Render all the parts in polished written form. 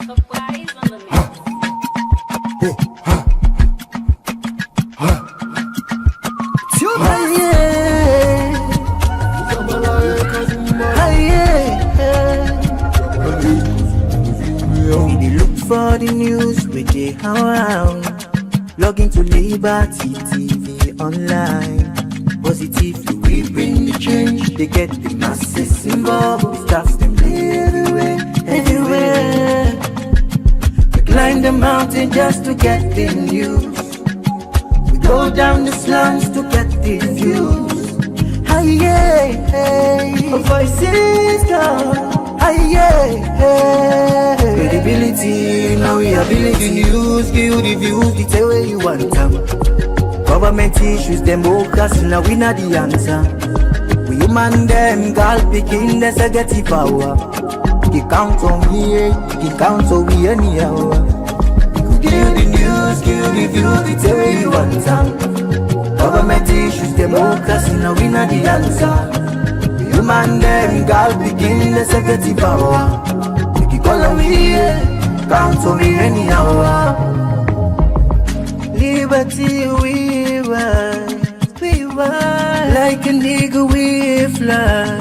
Surprise on the mix. For the news with the around, log into Liberty TV online. Positively we bring the change. They get the masses involved. Stars them everywhere, everywhere. We climb the mountain just to get the news. We go down the slums to get the views. Hi yeah, hey, voices down. Credibility, now we ability. News, give the views, the tell where you want them. Government issues, democracy, now we not the answer. We human them, girl picking, there's a get the power. He count on me, he count on me anyhow. Give the news, give the views, the tell where you want them. Government issues, democracy, now we not the answer. Human them, girl begin the security power. Make it call on me, count on me anyhow. Liberty we ride, like an eagle we fly.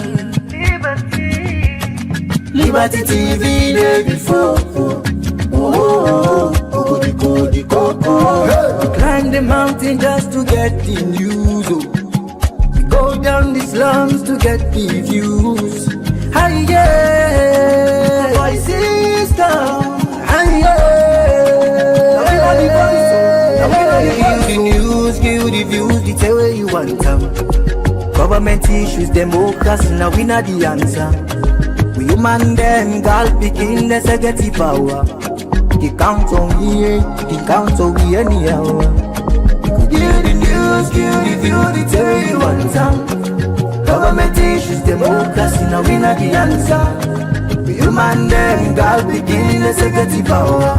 Liberty TV day before. Climb the mountain just to get the news. Go down the slums to get the views. Hi yeah, voices down. Hi yeah, give the news, give the views, the tell where you want them. Government issues, democracy, now we not the answer. We human them, girl picking, there's a get the power. He count on me, he count on me anyhow. Give the news, give the views, the tell where you want them. Government issues, democracy, now we not the answer. We human them, God begin the security power.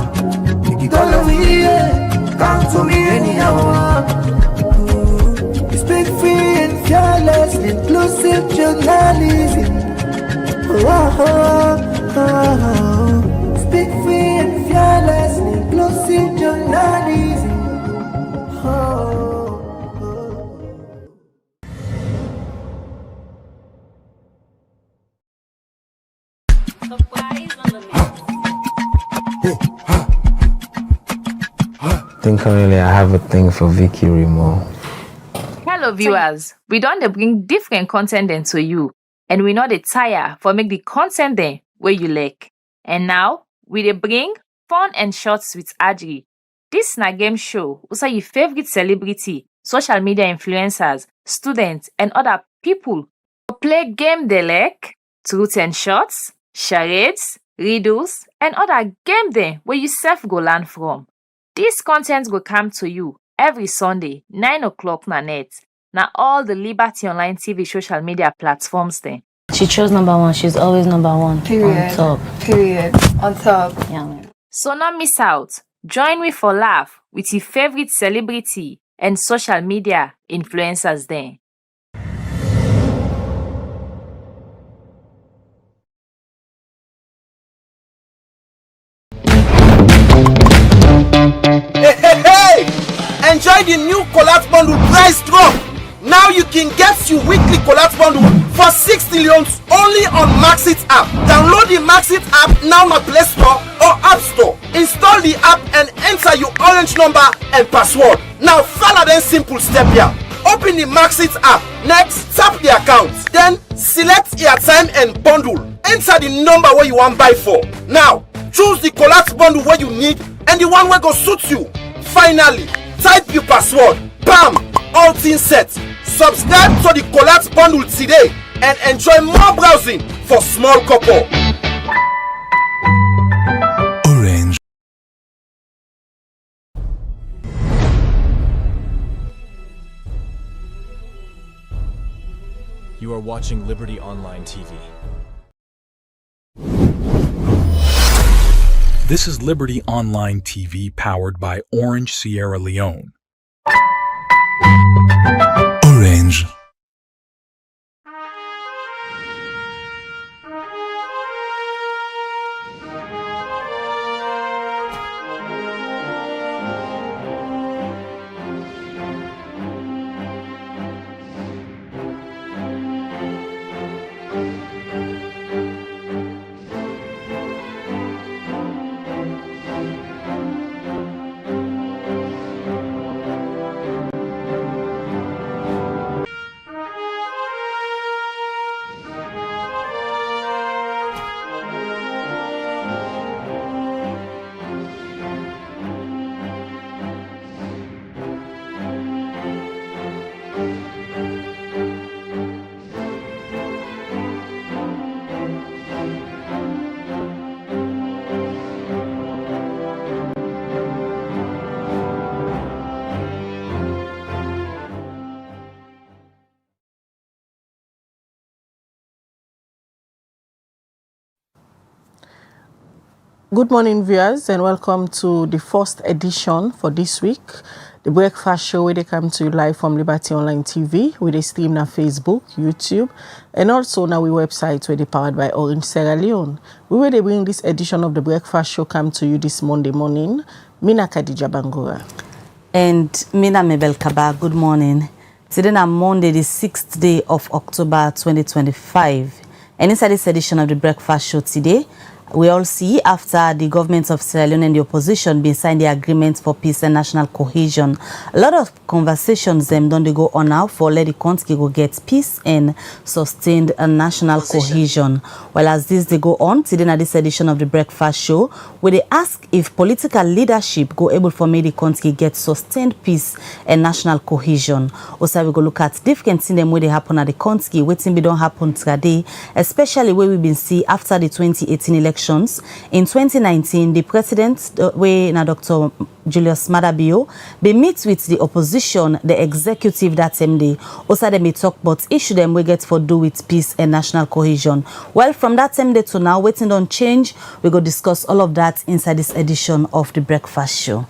Make it all over here, count on me anyhow. We speak free and fearless, inclusive journalism. Speak free and fearless, inclusive journalism. Surprise on the mix. I think currently I have a thing for Vicky Remo. Hello viewers, we don't bring different content then to you, and we know the tire for make the content then where you like. And now we dey bring fun and shorts with Idriss. This na game show also your favorite celebrity, social media influencers, students, and other people play game they like, truth and shorts, charades, riddles, and other game then where you self go learn from. This content will come to you every Sunday, 9 o'clock na net. Now all the Liberty Online TV social media platforms then. She chose number one. She's always number one. Period. On top. Period. On top. Yeah, man. So not miss out. Join me for laugh with your favorite celebrity and social media influencers then. Hey! Enjoy the new collapse bundle price drop. Now you can get your weekly collapse bundle for 60 leons only on Maxit app. Download the Maxit app now on Play Store or App Store. Install the app and enter your orange number and password. Now follow them simple step here. Open the Maxit app. Next, tap the account. Then select airtime and bundle. Enter the number where you want buy for. Now choose the collapse bundle where you need and the one where go suit you. Finally, type your password. Bam! All things set. Subscribe to the collapse bundle today and enjoy more browsing for small couple. Orange. You are watching Liberty Online TV. This is Liberty Online TV powered by Orange Sierra Leone. Orange. Good morning, viewers, and welcome to the first edition for this week. The breakfast show where they come to you live from Liberty Online TV, with a stream on Facebook, YouTube, and also on our website where they powered by Orange Sierra Leone. We will bring this edition of the breakfast show come to you this Monday morning. Mina Khadija Bangura. And Mina Mabel Kaba, good morning. Today on Monday, the 6th day of October 2025. And inside this edition of the breakfast show today, we all see after the government of Sierra Leone and the opposition been signed the agreement for peace and national cohesion. A lot of conversations don't they go on now for let the country go get peace and sustained national cohesion. Well, as this they go on today in this edition of the breakfast show, where they ask if political leadership go able for make the country get sustained peace and national cohesion. Also, we go look at different things them where they happen at the country, waiting be don't happen today, especially where we've been see after the 2018 election. In 2019, the president, Dr. Julius Madabio, they meet with the opposition, the executive that same day. Also, they may talk about issue them we get for do with peace and national cohesion. Well, from that same day to now, waiting on change, we go discuss all of that inside this edition of the breakfast show.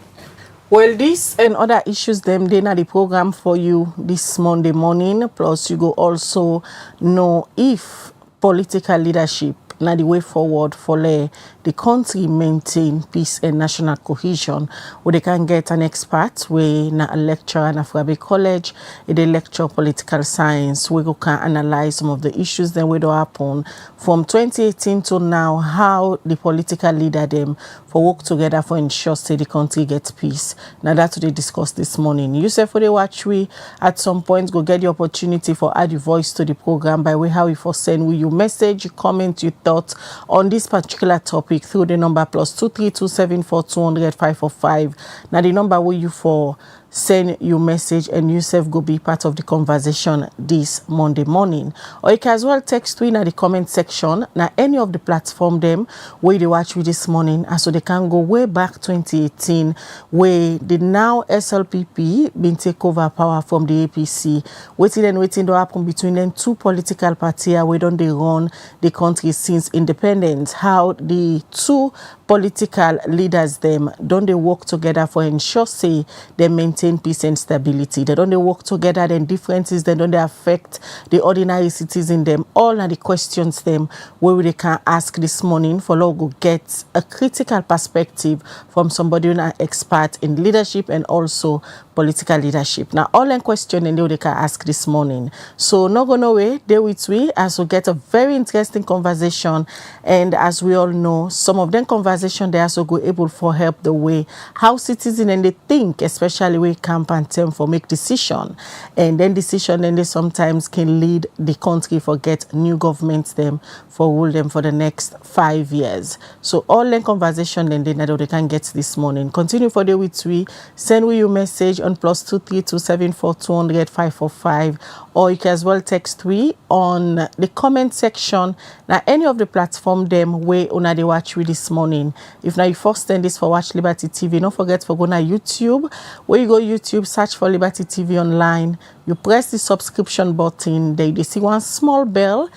Well, this and other issues them they na the program for you this Monday morning. Plus, you go also know if political leadership now the way forward for the country maintain peace and national cohesion, where they can get an expert where na a lecturer in Fourabay College, they lecture political science, we can analyze some of the issues that will happen from 2018 to now, how the political leader them for work together for ensure say the country gets peace. Now that's what they discussed this morning. You say for the watch we at some point go get the opportunity for add your voice to the program by way how we for send you message, you comment, you thoughts on this particular topic through the number +23274200545. Now the number will you for send your message and yourself go be part of the conversation this Monday morning. Or you can as well text in at the comment section. Now any of the platform them where they watch with this morning, and so they can go way back 2018 where the now SLPP been take over power from the APC. Waiting to happen between them two political parties where don't they run the country since independence. How the two political leaders them don't they work together for ensure say they maintain peace and stability. They don't they work together, then differences they don't they affect the ordinary citizen them. All are the questions them where they can ask this morning for logo get a critical perspective from somebody who's an expert in leadership and also political leadership. Now all in question and they can ask this morning. So no go no way, there with we as we get a very interesting conversation, and as we all know, some of them conversation they also go able for help the way how citizens and they think, especially we camp and term for make decision, and then decision and they sometimes can lead the country for get new governments them for rule them for the next 5 years. So all in conversation then they can get this morning. Continue for the with we send we your message on +23274200545, or you can as well text we on the comment section. Now any of the platform them where una they watch we this morning. If now you first send this for Watch Liberty TV, don't forget for go na YouTube. Where you go YouTube, search for Liberty TV online. You press the subscription button. There you see one small bell.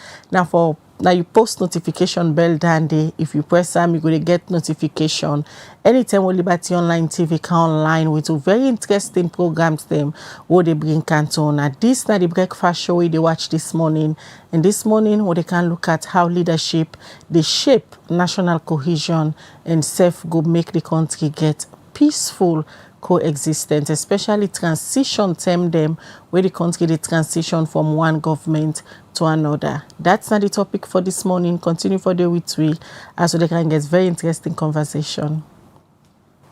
Now you post notification bell down there. If you press them, you're going to get notification. Anytime we Liberty Online TV come online with very interesting programs them where they bring canton. Now this now the breakfast show they watch this morning. And this morning where they can look at how leadership they shape national cohesion and self go make the country get peaceful coexistence, especially transition term them where the country they transition from one government to another. That's not the topic for this morning. Continue for the with we as so they can get very interesting conversation.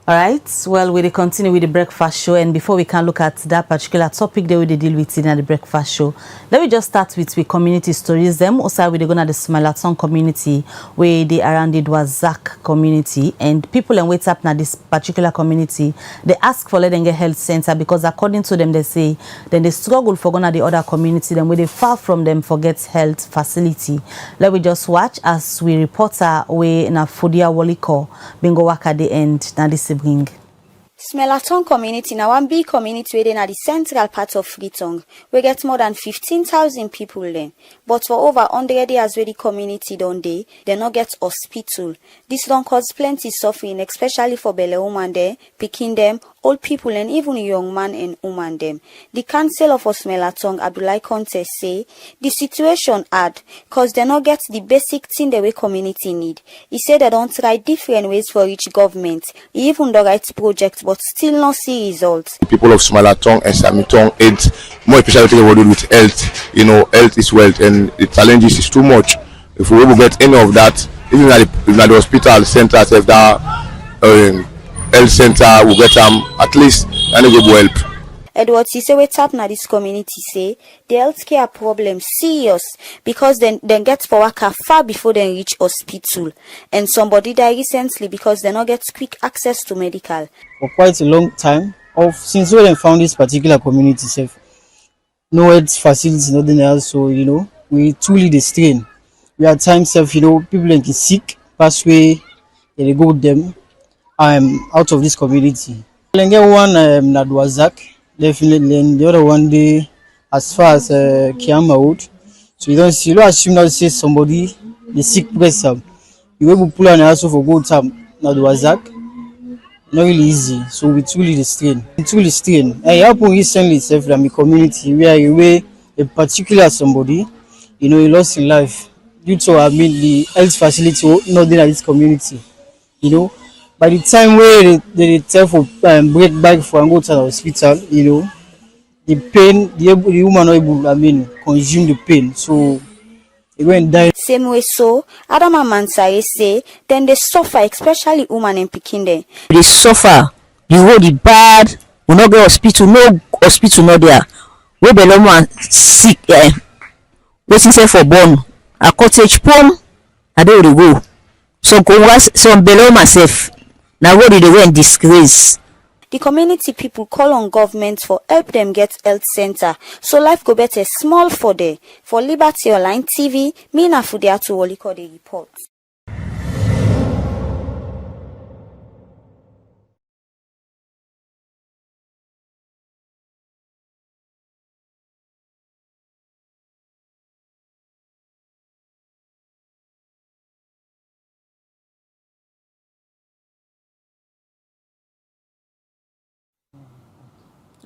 All right, well, we continue with the breakfast show, and before we can look at that particular topic that we deal with in the breakfast show, let me just start with community stories. Them also we're going to the Smalaton community where they around it was Zach community, and people and wait up now this particular community they ask for letting get health center because according to them they say then they struggle for going to the other community then where they far from them forget health facility. Let me just watch as we reporter we na Fodia Waliko bingo work at the end now this bring. Smelaton community na one big community wey dey the central part of Freetown. We get more than 15,000 people there. But for over 100 years wey the community don dey, they no get hospital. This don cause plenty suffering, especially for belle woman there, pikin them, old people and even young man and woman them. The council of Smelaton, Abdullahi Conte, say the situation hard cause they no get the basic thing the way community need. He said they don't try different ways for each government. He even the right project but still not see results. People of Smelaton and Samiton, more especially what with health. You know, health is wealth, and the challenges is too much. If we will get any of that, even at the hospital center, if that health center will get at least and it will help. Edward Sisewe tap na this community say the healthcare problem serious because then get for waka far before they reach hospital, and somebody died recently because they not get quick access to medical. For quite a long time, since we found this particular community safe, no health facilities, nothing else. So you know, we truly the strain. We at times have people like sick, pass away, they go with them out of this community. Then get one Nadwazak. Definitely, and the other one day, as far as Mamoud. So you don't assume that say somebody the sick person. You will pull an also for good time. Not Wazak. Not really easy. So we truly the strain. Truly strain. I happened recently from a community where a particular somebody, he lost his life due to the health facility not in this community. By the time where they tell for break back for and go to the hospital, the pain, the woman not able, consume the pain. So they went die. Same way so, Adama Mansare say, then they suffer, especially woman and pikin there. They suffer. The road is bad. We not go hospital. No hospital not there. We be woman sick. Waiting say for born. A cottage pom. I don't go. So go was some below myself. Now what did they go in disgrace? The community people call on government for help them get health center so life go better small for there. For Liberty Online TV, me na Fudiatu Woliko the report.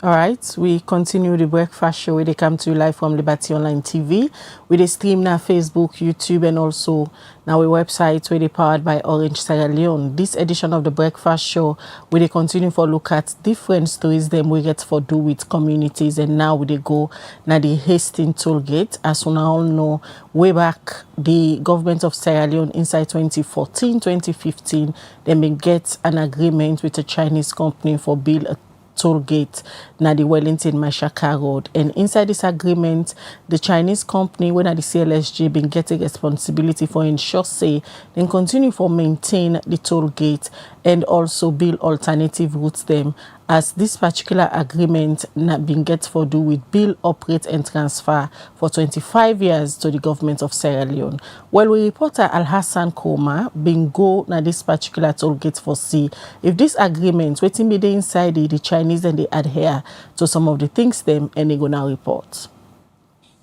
All right, we continue the breakfast show where they come to you live from Liberty Online TV. We they stream now Facebook, YouTube, and also now our website where they powered by Orange Sierra Leone. This edition of the breakfast show where they continue for look at different stories them we get for do with communities, and now we they go now the Hastings toll gate. As we now all know, way back the government of Sierra Leone inside 2014, 2015, they may get an agreement with a Chinese company for build a toll gate na the Wellington Mashaka Road, and inside this agreement the Chinese company when at the CLSG been getting responsibility for ensure say then continue for maintain the toll gate and also build alternative routes them, as this particular agreement not been get for do with build, operate and transfer for 25 years to the government of Sierra Leone. Well, we reporter Al Hassan Koma been go na this particular toll gate for see if this agreement waiting be the inside the Chinese and they adhere to some of the things them, and they go now report.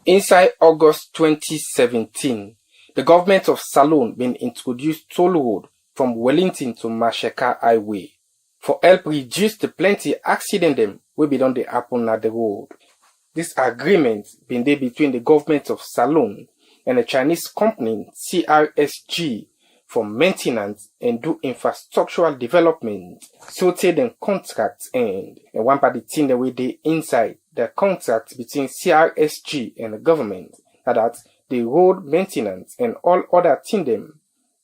Inside August 2017, the government of Salone been introduced toll road from Wellington to Masheka Highway for help reduce the plenty accident them will be done the happen at the road. This agreement been there between the government of Salone and the Chinese company CRSG for maintenance and do infrastructural development. So till the contract end, and one party thing the way they inside the contract between CRSG and the government, that the road maintenance and all other thing them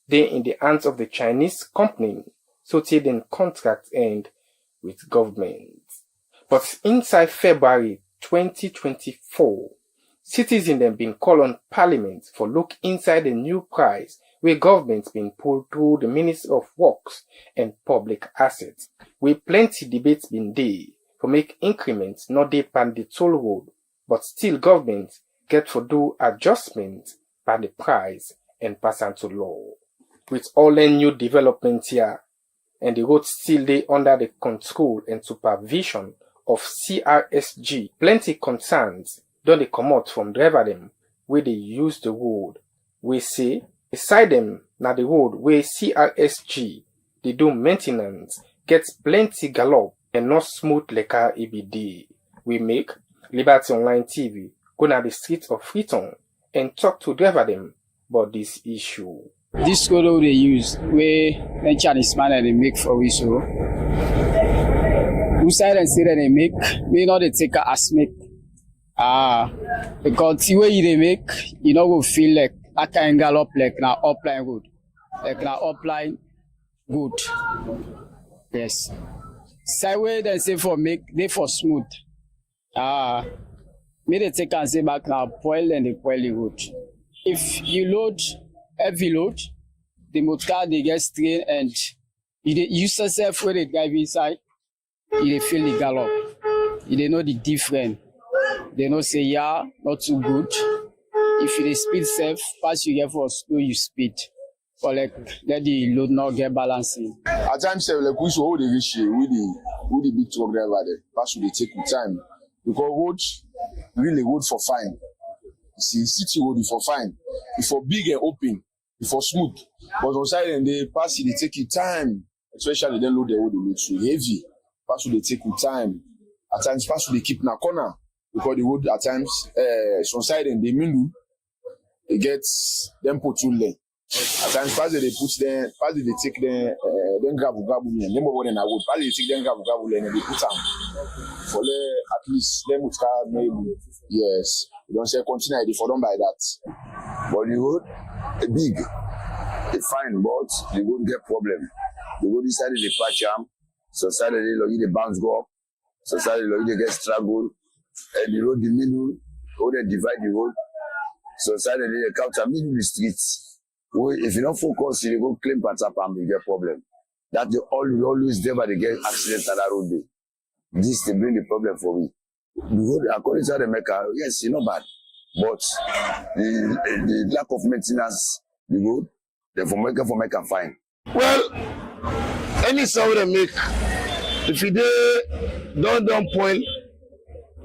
they in the hands of the Chinese company. So till the contract end with government. But inside February 2024, citizens then been called on Parliament for look inside the new price where government's been pulled through the Ministry of Works and Public Assets, where plenty debates been there for make increments not dey pan the toll road, but still government get for do adjustment by the price and pass on to law. With all the new developments here, and the road still dey under the control and supervision of CRSG. Plenty concerns don dey comot from driver dem wey dey use the road, wey say beside dem na the road wey CRSG dey do maintenance get plenty gallop and not smooth leka e be dey. We make Liberty Online TV go na the streets of Freetown and talk to driver dem about this issue. This road they use, where the Chinese man they make for we so. Who side and say that they make, may not they take as make. Because the way they make, you know, will feel like I can gallop like now upline road, like now upline good. Yes. Side way they say for make, they for smooth. May they take and say back now spoil and they spoil the road. If you load heavy load, the motor they get strain and you use yourself when they drive inside, you feel the gallop. You know the difference. They know say yeah, not too good. If you speed safe, pass you get for slow you speed. Or like let the load not get balancing. At times like we should hold the issue with the big truck driver there. Pass they take with time. Because road really road for fine. See city road for fine. If for big and open, if for smooth. But on side and they pass they take you time. Especially they load the road they load too heavy. Pass they take you time. At times pass they keep in a corner. Because the road at times some side and they middle they get them put too late. At times pass they put them pass they take them gravel them more than I would pass they take them gravel and they put them for at least them would start maybe yes. You don't say continue for them by that. But the road big, it's fine, but the road get problem. The road decided they patch them, so suddenly the bounce go up, so suddenly they get struggle, and the road the middle, or they divide the road, so suddenly they come to middle the streets. If you don't focus, you go claim part up and you get problem. That they always there but they get accident on that road day. This they bring the problem for me. The road according to the maker, yes, it's not bad. But the lack of maintenance, the road, the for maker fine. Well, any sound they make, if they don't point,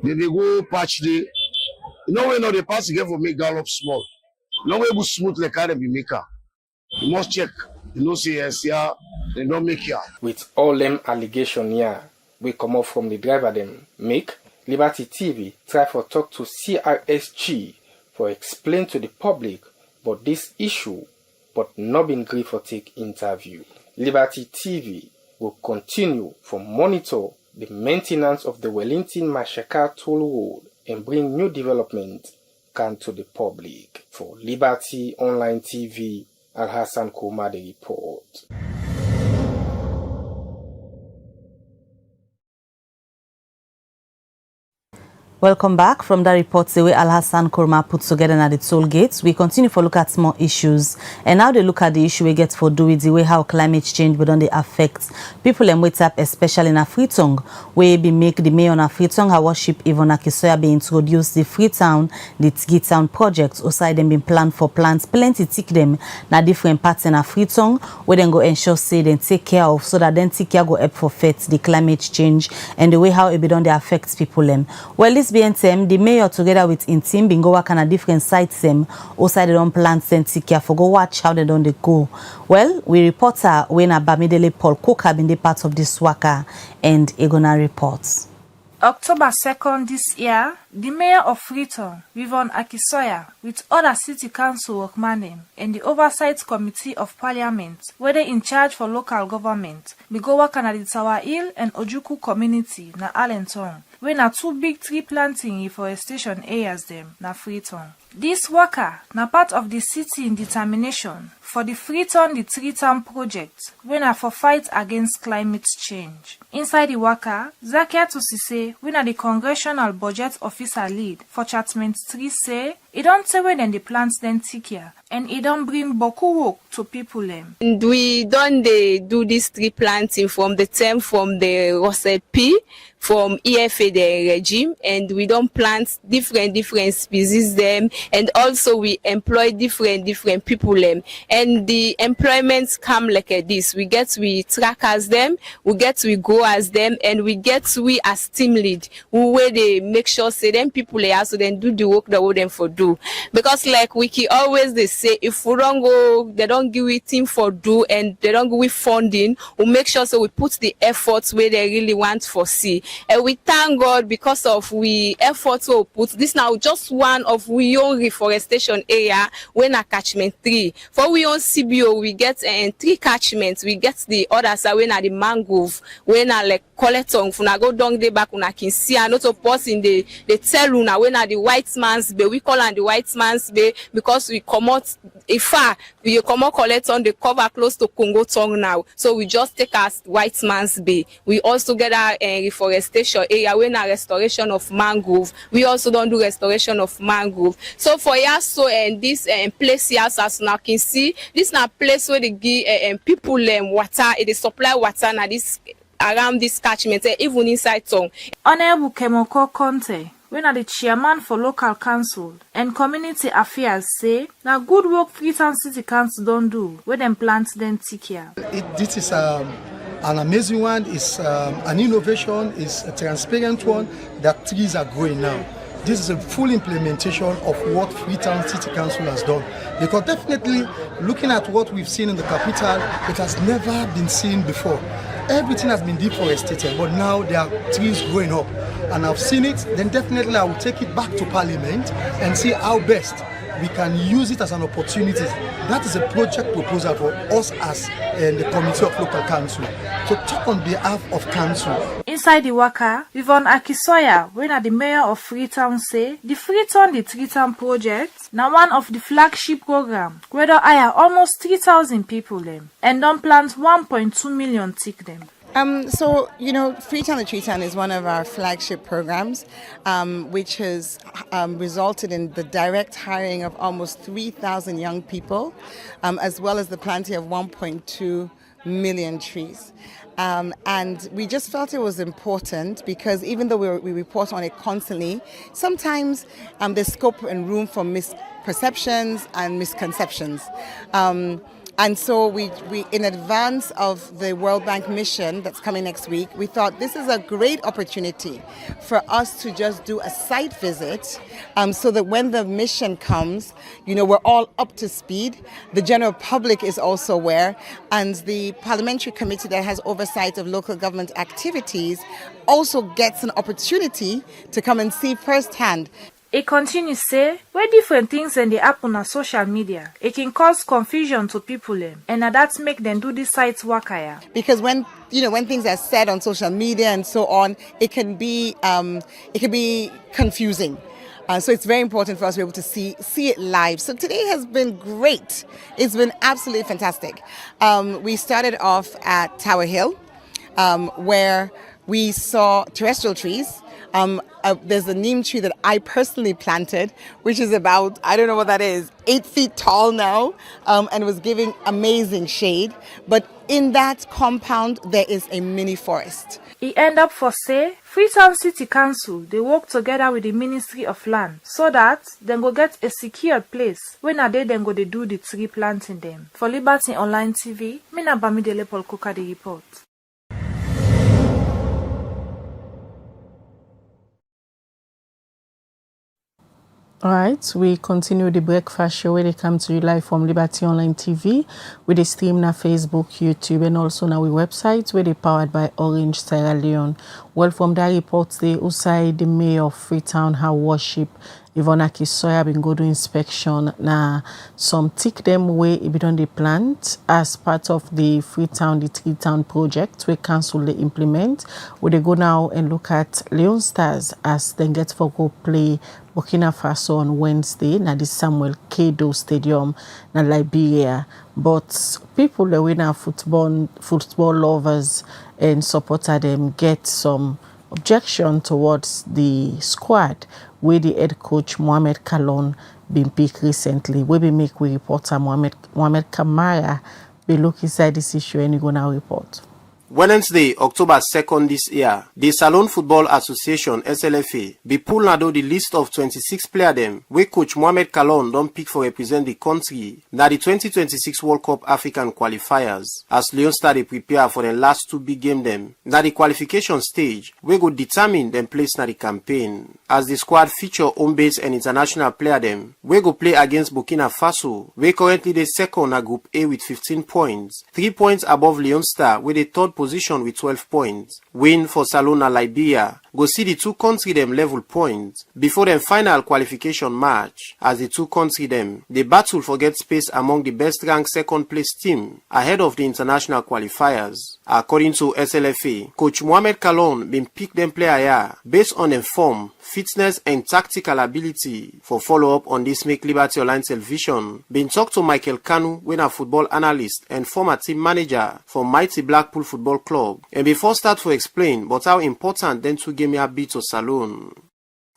then they go patch the. You know when they pass again for make gallop small. No way to smooth like how they be maker. You must check. You know say yes, yeah, they don't make ya. With all them allegation here, we come up from the driver them make Liberty TV try for talk to CRSG for explain to the public about this issue, but not been agreed for take interview. Liberty TV will continue for monitor the maintenance of the Wellington Mashaka Toll Road and bring new development can to the public. For Liberty Online TV, Al-Hassan Kouma the report. Welcome back from the reports the way Al-Hassan Kourma put together at the toll gates. We continue to look at more issues. And now they look at the issue we get for do with the way how climate change but on the affect people and wait up, especially in Freetown, where be make the mayor of Freetown her worship Ivona Kisoya be introduce the Freetown, the Tigi Town projects, aside them been planned for plants, plenty tick them na different parts in Freetown, where then go ensure say then take care of so that then take care go up for fit the climate change and the way how it be done they affect people them. Well, this BNTM, the mayor together with in team been go work on a different sites them outside they don't plant and take care for go watch how they don't they go. Well, we reporter when Bamidele Paul Cook have been the part of this worker and Egona reports. October 2nd this year, the mayor of Freetown, Ivona Kisoya, with other city council workmen and the oversight committee of parliament, were they in charge for local government, we go work on the Tarawallie and Ojuku community na Allentown, where na two big tree planting reforestation areas them na Freetown. This worker na part of the city in determination for the Freetown the Tigi Town project, when are for fight against climate change. Inside the worker, Zakia Tusise, when are the congressional budget officer lead for Chatment 3 say, It don't say when the plants then take here, and it don't bring boku work to people them. And we don't do this tree planting from the Rosette P, from EFA the regime, and we don't plant different species them, and also we employ different people them, and the employments come like this. We track as them, we go as them, and we as team lead where they make sure say them people they also then do the work that we them for do, because like Wiki always they say if we don't go, they don't give it team for do, and they don't go with funding, we make sure so we put the efforts where they really want for see. And we thank God because of we efforts we put. This now just one of we own reforestation area when a catchment 3. For we own CBO we get 3 catchments. We get the others are when the mangrove when like collect on when I go down the back when I can see another person the tell una when the white man's bay. We call on the white man's bay because we come out far we come out collect on the cover close to Congo tongue now. So we just take us white man's bay. We also get our reforestation area when a restoration of mangrove. We also don't do restoration of mangrove. So for Yaso and this place here as now can see, this na place where they give people water, they supply water na this around this catchment, even inside town. Honorable Kemoko Conte, when are the chairman for local council and community affairs say now good work Freetown City Council don't do when them plants then take care. This is an amazing one, it's an innovation, it's a transparent one that trees are growing now. This is a full implementation of what Freetown City Council has done. Because definitely, looking at what we've seen in the capital, it has never been seen before. Everything has been deforested, but now there are trees growing up. And I've seen it, then definitely I will take it back to Parliament and see how best we can use it as an opportunity. That is a project proposal for us as the Committee of Local Council. So talk on behalf of Council. Inside the Waka, Yvonne Akisoya, when are the mayor of Freetown say, the Freetown the Treetown project, now one of the flagship program, where they hire almost 3,000 people them, and don't plant 1.2 million tick them. So, you know, Freetown the Treetown is one of our flagship programs, which has resulted in the direct hiring of almost 3,000 young people, as well as the planting of 1.2 million trees. And we just felt it was important because even though we report on it constantly, sometimes there's scope and room for misperceptions and misconceptions. And so we in advance of the World Bank mission that's coming next week, we thought this is a great opportunity for us to just do a site visit so that when the mission comes, you know, we're all up to speed. The general public is also aware, and the parliamentary committee that has oversight of local government activities also gets an opportunity to come and see firsthand. It continues say, where different things and they happen on social media, it can cause confusion to people and that make them do this site work. Because when things are said on social media and so on, it can be confusing. So it's very important for us to be able to see it live. So today has been great. It's been absolutely fantastic. We started off at Tower Hill, where we saw terrestrial trees. There's a neem tree that I personally planted, which is about, I don't know what that is, 8 feet tall now, and was giving amazing shade. But in that compound, there is a mini forest. It end up for say, Freetown City Council, they work together with the Ministry of Land so that they go get a secured place when a day then go they do the tree planting them. For Liberty Online TV, Mina Bamidele Polkuka the report. All right, we continue the breakfast show where they come to you live from Liberty Online TV with the stream on Facebook, YouTube, and also on our website where they powered by Orange Sierra Leone. Well, from that report, the Usai, the mayor of Freetown, have worship Yvonne Akisoya been go to inspection na some tick them way it be done the plant as part of the Freetown, the Treetown project where council they implement. Where they go now and look at Leon Stars as they get for go play Burkina Faso on Wednesday na the Samuel Kedo Stadium na Liberia. But people that we now football lovers and supporter them get some objection towards the squad where the head coach Mohamed Kalon been picked recently. We be make we reporter Mohamed Kamara be look inside this issue and he gonna report. Wednesday, October 2nd this year, the Salon Football Association (SLFA) be pull now the list of 26 players them where coach Mohamed Kalon don't pick for represent the country na the 2026 World Cup African qualifiers. As Leon started prepare for the last two big game them, na the qualification stage we go determine them place na the campaign. As the squad feature home base and international player them, we go play against Burkina Faso, we currently the second na Group A with 15 points, 3 points above Leon Star with the third position with 12 points. Win for Salona Liberia go see the two country them level points before them final qualification match. As the two country them, the battle for get space among the best ranked second place team ahead of the international qualifiers. According to SLFA, coach Mohamed Kalon been pick them player here based on them form, fitness and tactical ability. For follow-up on this Make Liberty Online television, been talk to Michael Kanu, winner football analyst and former team manager for Mighty Blackpool Football Club. And before start to explain but how important them two game be to Salon.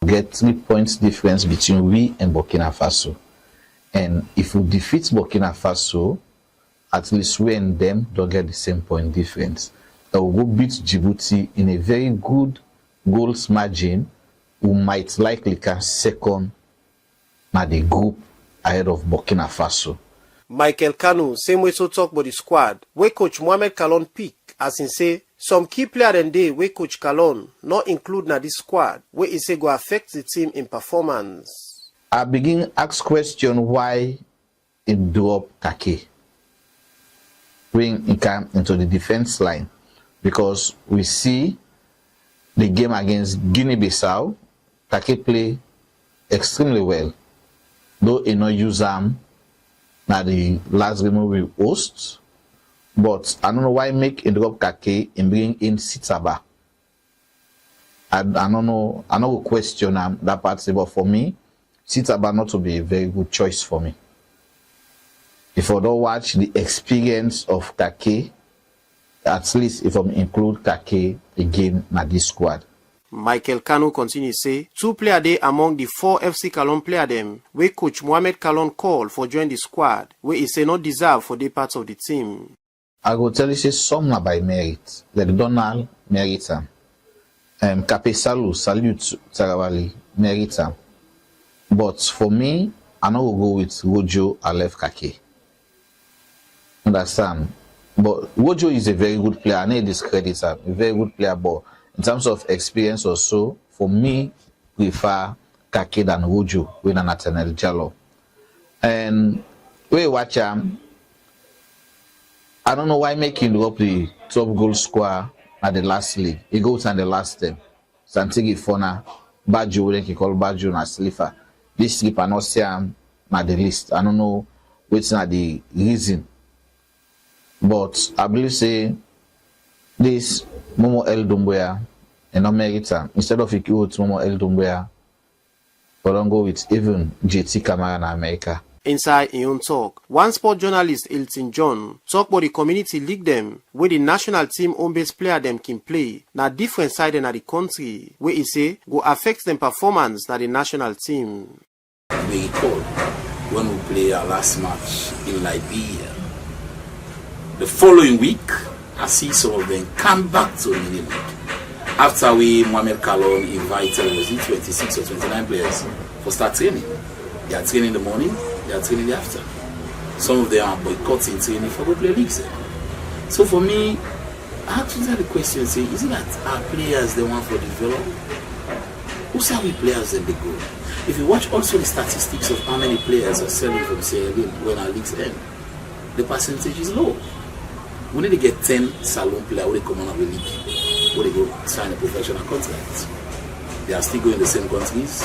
Get 3 points difference between we and Burkina Faso. And if we defeat Burkina Faso, at least we and them don't get the same point difference. That will go beat Djibouti in a very good goals margin, who might likely come second na the group ahead of Burkina Faso. Michael Kanu, same way to talk about the squad, where coach Mohamed Kalon pick, as in say, some key player and day where coach Kalon not include na this squad, where he say go affect the team in performance. I begin ask question why it drop Kake. Bring him into the defense line, because we see the game against Guinea-Bissau, Kake play extremely well. Though he not use na the last game we host, but I don't know why make him drop Kake and bring in Sitaba. I don't know. I know question that part, but for me, Sitaba not to be a very good choice for me. If I don't watch the experience of Kake, at least if I include Kake again in this squad. Michael Kanu continues say, 2 players dey among the 4 FC Kalon player them, where coach Mohamed Kalon call for join the squad, where he say not deserve for the parts of the team. I go tell you say some na by merit, like Donald merit am. Kapesalu salute Tarawallie merit am. But for me, I no go with Wojo Alef Kake. Understand? But Wojo is a very good player. I need discredit him. A very good player, but in terms of experience or so, for me, prefer Kake than Wojo with an Nathaniel Jallo. And we watch him. I don't know why making up the top goal scorer at the last league. He goes on the last time. Santigi Fona, Bajo, then he call Bajo na Slifa. This slip I not see him at the list. I don't know what's not the reason. But I believe say this Momo El Dumbuya and America, instead of it go to Momo El Dumbuya, but don't go with even JT Kamara in America. Inside in own talk, one sport journalist Elton John talk about the community league them where the national team home base player them can play na different side in the country where he say go affect them performance na the national team. We recall when we play our last match in Liberia. The following week, I see some of them come back to the league. After Mohamed Kalon invited, was it 26 or 29 players for start training. They are training in the morning, they are training in the afternoon. Some of them are boycotting training for go play leagues. So for me, I have to answer the question, say, is it that our players they want for develop? Who say we players then they go? If you watch also the statistics of how many players are selling from Sierra Leone when our leagues end, the percentage is low. We need to get 10 Salon players who come on of the league, where they go sign a professional contract. They are still going to the same countries,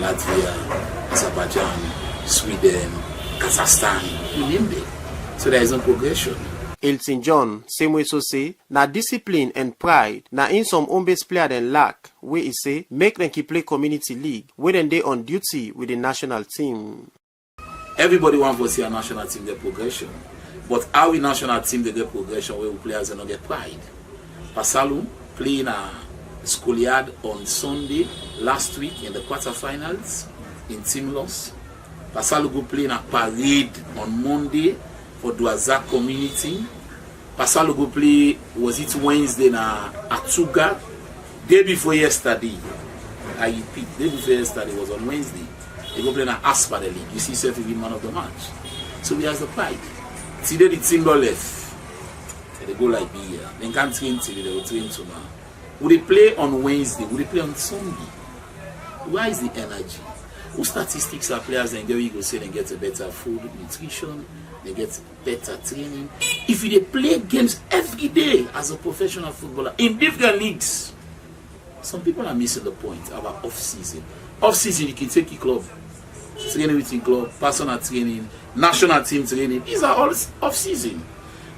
Latvia, Azerbaijan, Sweden, Kazakhstan, you name them. So there is no progression. Elton John, same way so say, na discipline and pride, na in some home-based player then lack, where he say, make them keep play community league, where then they on duty with the national team. Everybody wants to see a national team get progression. But how we national team they get progression where we players do not get pride? Pasalu playing schoolyard on Sunday last week in the quarterfinals in Timlos. Pasal go play in a parade on Monday for Duazak community. Pasal go play, was it Wednesday na Atuga? Day before yesterday, I repeat, day before yesterday was on Wednesday. They go play na Aspa the league. You see self win man of the match. So we has the pride. Today the team go left. They go like beer. They can't train today, they will train tomorrow. Would they play on Wednesday? Would they play on Sunday? Where is the energy? Who statistics are players and you go say they get a better food, nutrition, they get better training. If they play games every day as a professional footballer in different leagues, some people are missing the point about off-season. Off-season, you can take your club, training with your club, personal training, national team training. These are all off-season.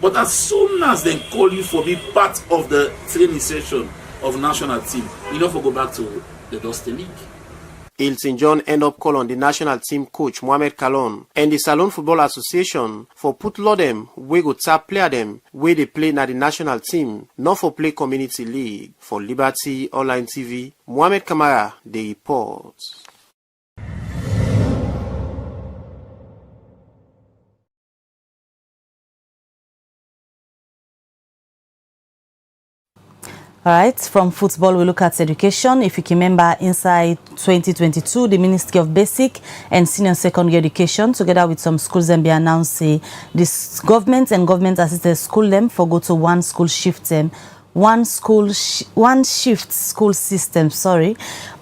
But as soon as they call you for being part of the training session of national team, you don't go back to the Dusty League. Elton John end up call on the national team coach Mohamed Kalon and the Salon Football Association for put law them we go tap player them where they play na the national team, not for play community league. For Liberty Online TV, Mohamed Kamara, the report. All right, from football, we look at education. If you can remember, inside 2022, the Ministry of Basic and Senior Secondary Education, together with some schools, and be announced, say, this government and government-assisted school them for go to one school shift them. One shift school system,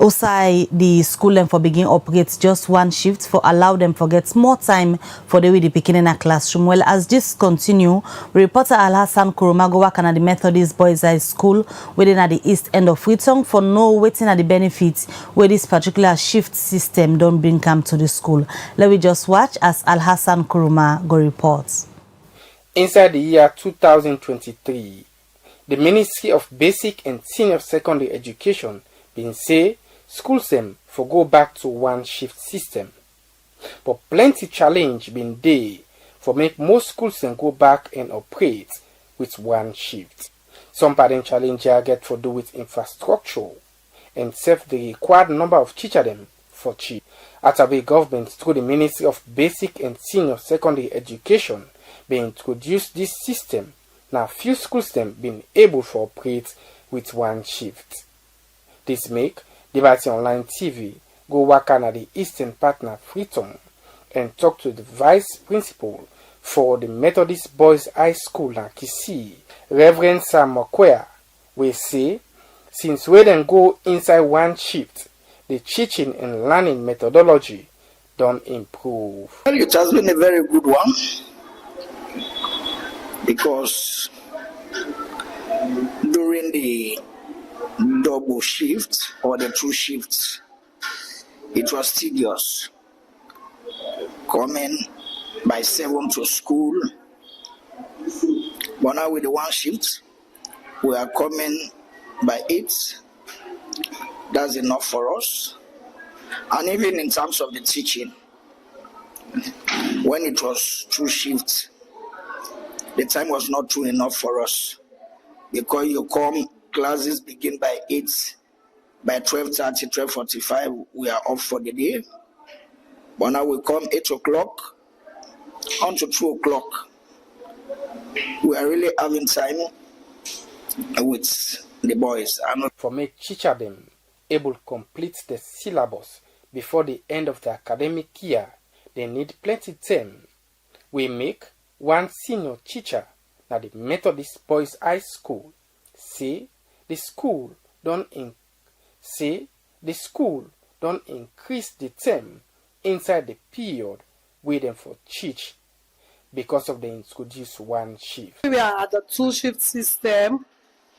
outside the school them for begin operates just one shift for allow them for get more time for the way they begin in a classroom. Well, as this continue, reporter Al-Hassan Kuruma go work at the Methodist Boys High School within at the east end of Freetown for no waiting at the benefits where this particular shift system don't bring come to the school. Let me just watch as Al-Hassan Kuruma go reports. Inside the year 2023, the Ministry of Basic and Senior Secondary Education been say schools them for go back to one shift system. But plenty challenge been there for make most schools them go back and operate with one shift. Some parent challenge get for do with infrastructure and save the required number of teacher them for cheap. Atabe government through the Ministry of Basic and Senior Secondary Education been introduced this system. Now, few schools them been able to operate with one shift. This make Liberty Online TV go work on the Eastern Partner Freetown and talk to the Vice Principal for the Methodist Boys High School in Kisi, Reverend Sam Mokwea, we say, since we then go inside one shift, the teaching and learning methodology don't improve. Well, it has been a very good one. Because during the double shift or the two shifts, it was tedious. Coming by 7 to school, but now with the one shift, we are coming by 8. That's enough for us. And even in terms of the teaching, when it was two shifts, the time was not true enough for us because you come, classes begin by 8, by 12:30, 12:45, we are off for the day. But now we come 8 o'clock until 2 o'clock. We are really having time with the boys. For make teacher them able to complete the syllabus before the end of the academic year, they need plenty time. We make one senior teacher at the Methodist Boys High School say the school don't increase the term inside the period waiting for teach because of the introduced one shift. We are at the two shift system.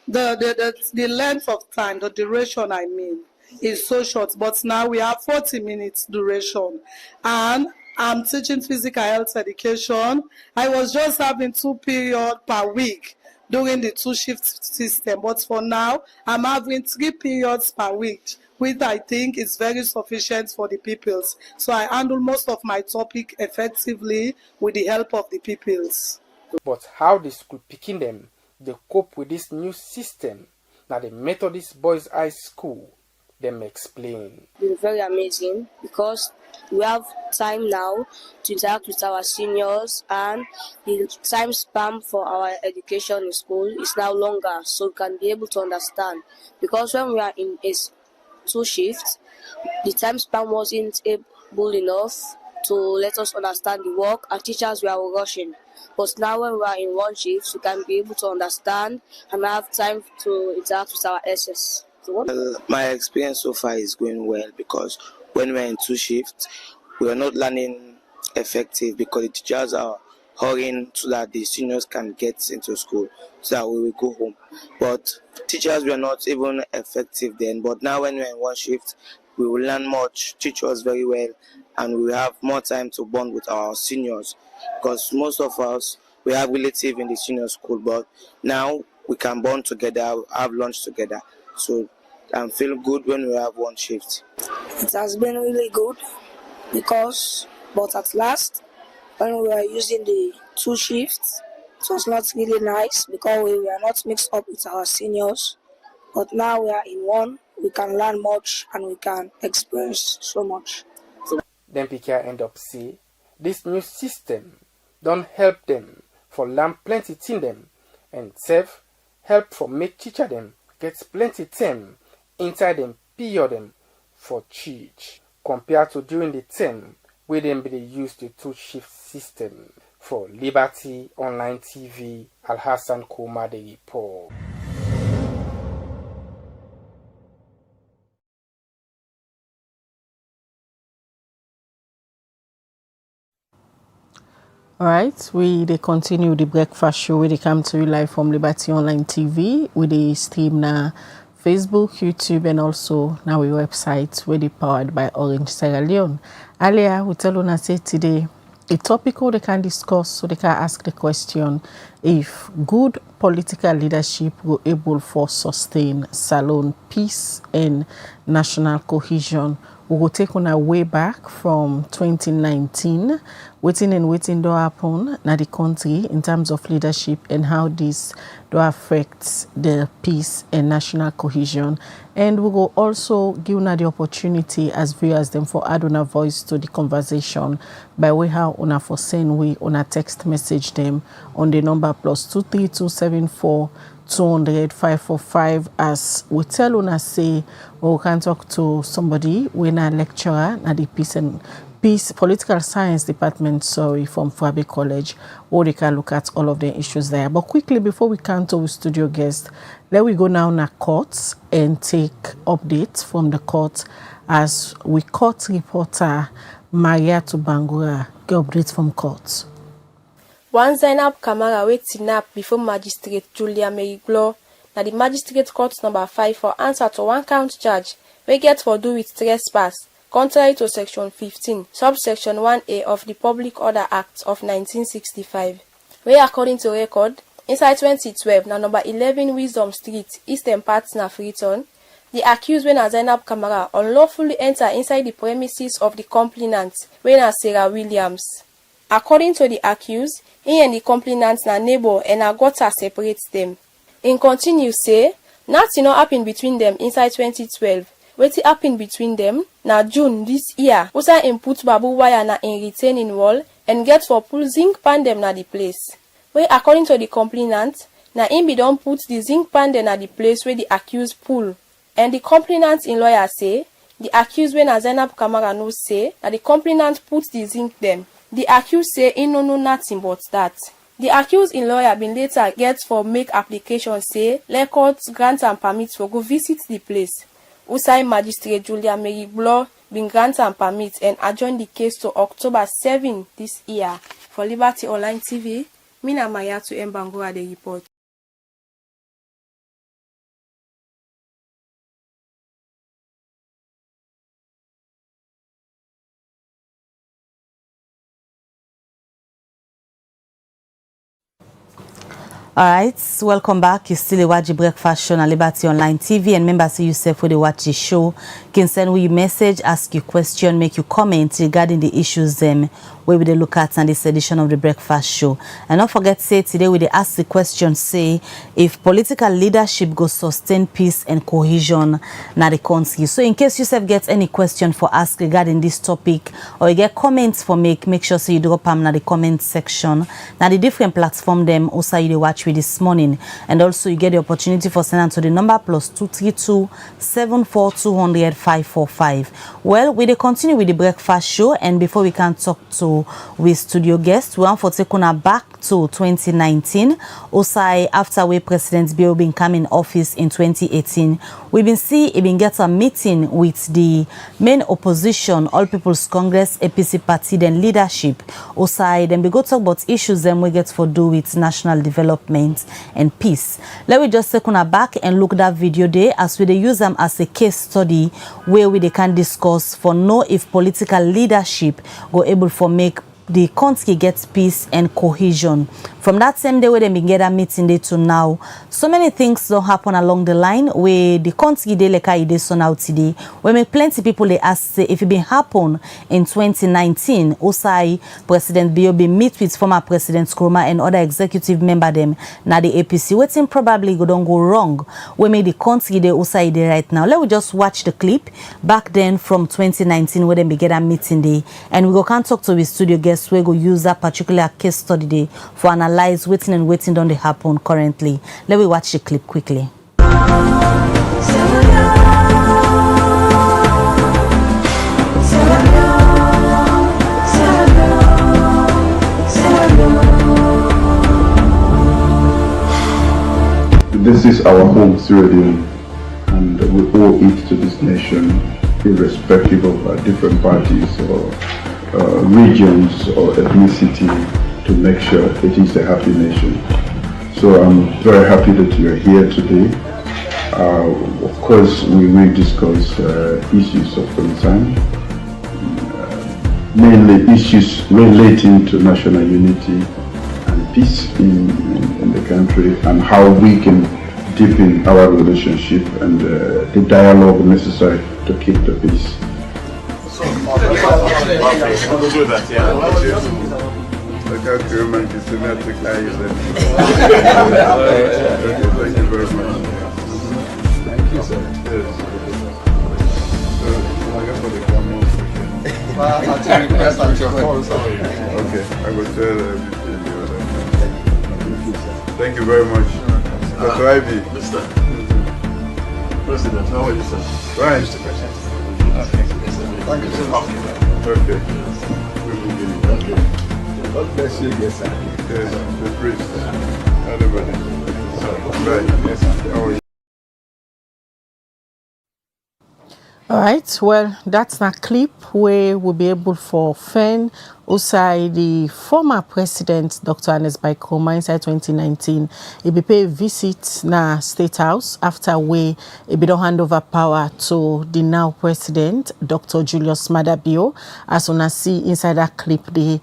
The length of time, the duration I mean, is so short, but now we have 40 minutes duration, and I'm teaching physical health education. I was just having 2 periods per week during the 2 shift system, but for now I'm having 3 periods per week, which I think is very sufficient for the pupils. So I handle most of my topic effectively with the help of the pupils. But how the school picking them, they cope with this new system na the Methodist Boys High School. Them explain. It's very amazing because we have time now to interact with our seniors, and the time span for our education in school is now longer, so we can be able to understand. Because when we are in two shifts, the time span wasn't able enough to let us understand the work, and teachers were rushing. But now when we are in one shift, we can be able to understand and have time to interact with our SS. My experience so far is going well because when we're in two shifts, we are not learning effective because the teachers are hurrying so that the seniors can get into school so that we will go home. But teachers were not even effective then. But now when we're in one shift, we will learn much, teach us very well, and we will have more time to bond with our seniors because most of us, we have relatives in the senior school, but now we can bond together, have lunch together. So I'm feeling good when we have one shift. It has been really good but at last, when we were using the two shifts, it was not really nice because we were not mixed up with our seniors. But now we are in one, we can learn much and we can experience so much. Then Pika end up say, this new system don't help them for learn plenty in them, and self help for make teacher them get plenty time inside them period them for teach compared to during the term where them be used the two shift system. For Liberty Online TV, Al Hassan Kuma the report. All right, they continue the breakfast show where they come to you live from Liberty Online TV. We they stream na Facebook, YouTube, and also now we website where they powered by Orange Sierra Leone. Earlier, we tell you say today a topic they can discuss, so they can ask the question if good political leadership will able for sustain Salone peace and national cohesion. We will take on our way back from 2019, waiting do happen na the country in terms of leadership and how this do affect the peace and national cohesion. And we will also give una the opportunity as viewers them for add una voice to the conversation by way how una for send we una text message them on the number +23274 200 545 as we tell una say we can talk to somebody when a lecturer at the Peace Political Science Department, from Fourabay College, or they can look at all of the issues there. But quickly, before we come to our studio guest, let we go now to courts and take updates from the court as we court reporter Maria Tubangura get updates from courts. One Zainab Kamara wait kidnapped before Magistrate Julia Meriglo na the Magistrate Court number 5 for answer to one count charge we get for do with trespass, contrary to Section 15, subsection 1A of the Public Order Act of 1965. Where according to record, inside 2012, na number 11 Wisdom Street, Eastern Parts na Freeton, the accused when Zainab Kamara unlawfully enter inside the premises of the complainant when Sarah Williams. According to the accused, he and the complainant na neighbor and a gutter separates them. In continue say, nothing happen between them inside 2012. Wetin happen between them na June this year. Usa input babu wire na in retaining wall and get for pull zinc pan dem na the place. Where according to the complainant, na him be don put the zinc pan dem na the place where the accused pull. And the complainant in lawyer say, the accused when Zainab Kamara no say, that the complainant put the zinc them. The accused say he no know nothing but that. The accused in lawyer been later get for make application say, let court grant and permit for go visit the place. Usai Magistrate Julia Meriglo been grant and permit and adjourn the case to October 7 this year. For Liberty Online TV, Mina Maya to Mbangura the report. All right, welcome back. You still watch the breakfast show on Liberty Online TV, and members see yourself when they watch the show can send you message, ask you question, make you comment regarding the issues them where we dey look at in this edition of the Breakfast Show. And don't forget, say today we dey ask the question, say if political leadership go sustain peace and cohesion na the country. So in case you self get any question for ask regarding this topic, or you get comments for make sure so you drop them na the comment section. Now the different platform them also you dey watch with this morning, and also you get the opportunity for sending to the number +232 74 545. Well, we dey continue with the Breakfast Show, and before we can talk to with studio guests, we want for take una back to 2019. Also, after we President Bill been come in office in 2018, we been see he been get a meeting with the main opposition, All People's Congress, APC party, then leadership. Also, then we go talk about issues them we get for do with national development and peace. Let me just take una back and look that video there as we dey use them as a case study where we they can discuss for know if political leadership go able for make the country gets peace and cohesion. From that same day where they begin a meeting day to now, so many things don't happen along the line where the country they like it so now today. We make plenty people they ask say if it been happen in 2019, Osai President B.O.B. meet with former President Nkrumah and other executive member them now the APC. Waiting probably go don't go wrong. We make the country they Osai they right now. Let we just watch the clip back then from 2019 where they begin a meeting day, and we go can talk to the studio guest. We go use that particular case study day for analyze waiting don't they happen currently. Let me watch the clip quickly. This is our home, Sierra Leone, and we owe it to this nation, irrespective of different parties or regions or ethnicity, to make sure it is a happy nation. So I'm very happy that you are here today. Of course, we will discuss issues of concern, mainly issues relating to national unity and peace in the country, and how we can deepen our relationship and the dialogue necessary to keep the peace. I can't remember the symmetric eyes. Thank you very much. Thank you, sir. Yes. Okay, I will tell Thank you very much. Dr. Ivy. Mr. President, how are you, sir? Right. Mr. President. Thank you so much. Okay. Okay. God bless you, yes, sir. Yes, the priest. Everybody. Right. Yes, sir. How are you? All right, well, that's a clip where we'll be able for Fen Osai, the former president, Dr. Ernest Bai Koroma, inside 2019. He be pay a visit na State House after we he be don't hand over power to the now president, Dr. Julius Maada Bio. As on see inside that clip, they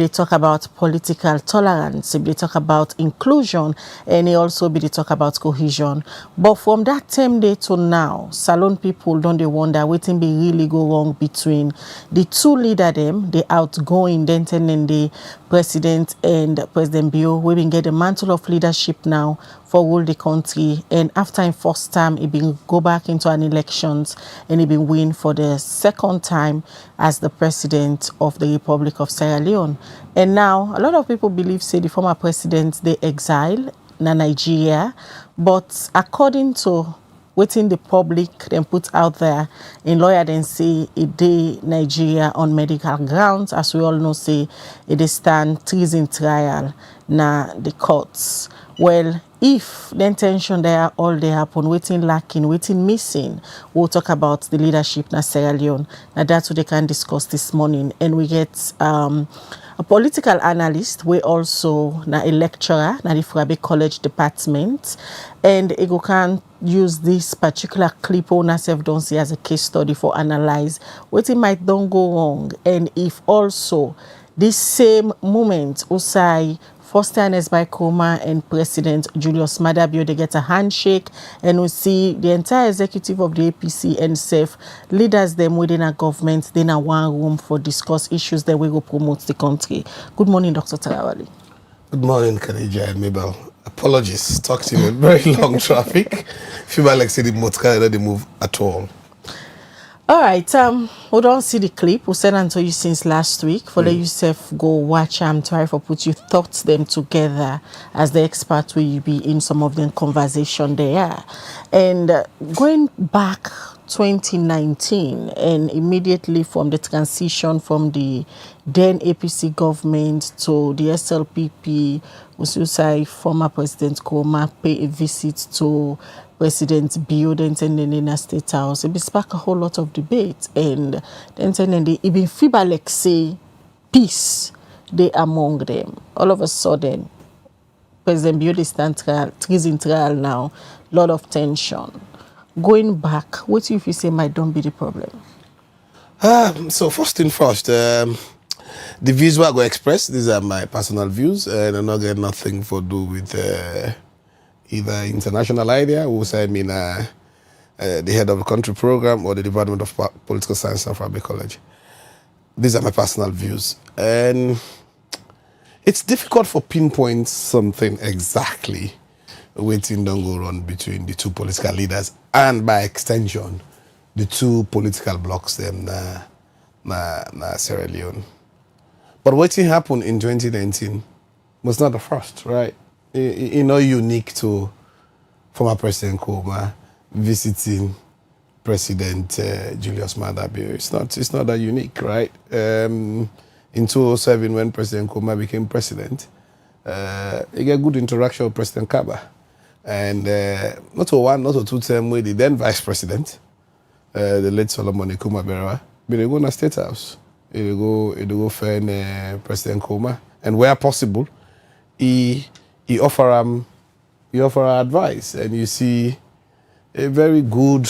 talk about political tolerance, they talk about inclusion, and he also be talk about cohesion. But from that same day to now, Salon people don't they wonder waiting be really go wrong between the two leader them, the outgoing Denton and the president and President Bio. We been get the mantle of leadership now for all the country, and after in first time he been go back into an elections and he been win for the second time as the president of the Republic of Sierra Leone. And now a lot of people believe say the former president they exile na Nigeria, but according to waiting the public then put out there in lawyer then say it dey Nigeria on medical grounds, as we all know say it is stand treason trial na the courts. Well, if the intention there all they happen, waiting lacking, waiting missing, we'll talk about the leadership na Sierra Leone. Now that's what they can discuss this morning, and we get a political analyst, we also na a lecturer na the Fourabay College department, and Ego can use this particular clip on ourselves don't see as a case study for analyze what it might don't go wrong, and if also this same moment Osai First Ernest by Koma and President Julius Maada Bio, they get a handshake, and we see the entire executive of the APC and SEF leaders them within a government, then a one room for discuss issues that we will promote the country. Good morning, Dr. Tarawallie. Good morning, Khadija and Mabel. Apologies, talked to you in very long traffic. Feel like say the motor didn't move at all. All right, we don't see the clip. We sent it to you since last week. For the yourself go watch try for put your thoughts them together as the expert will be in some of the conversation there. And going back 2019 and immediately from the transition from the then APC government to the SLPP, we should say former President Koma pay a visit to President Bio, then in the State House. It spark a whole lot of debate, and then they even feel like say peace they among them. All of a sudden, President Bio stand trial, treason trial now, lot of tension. Going back, what do you say might don't be the problem? So first thing first, the views we're going to express, these are my personal views, and I'm not getting nothing for do with either international idea, or I mean the head of the country program or the Department of Political Science and Fourabay College. These are my personal views. And it's difficult for pinpoint something exactly waiting don't go on between the two political leaders and by extension the two political blocs them na Sierra Leone. But what happened in 2019 was not the first, right? You know, unique to former President Koma visiting President Julius Maada Bio. It's not that unique, right? In 2007, when President Koma became president, he got good interaction with President Kaba. And not to one, not to two term with the then vice president, the late Solomon Ikuma Berawa, but they go to State House. They go find President Koma, and where possible, he offer advice, and you see a very good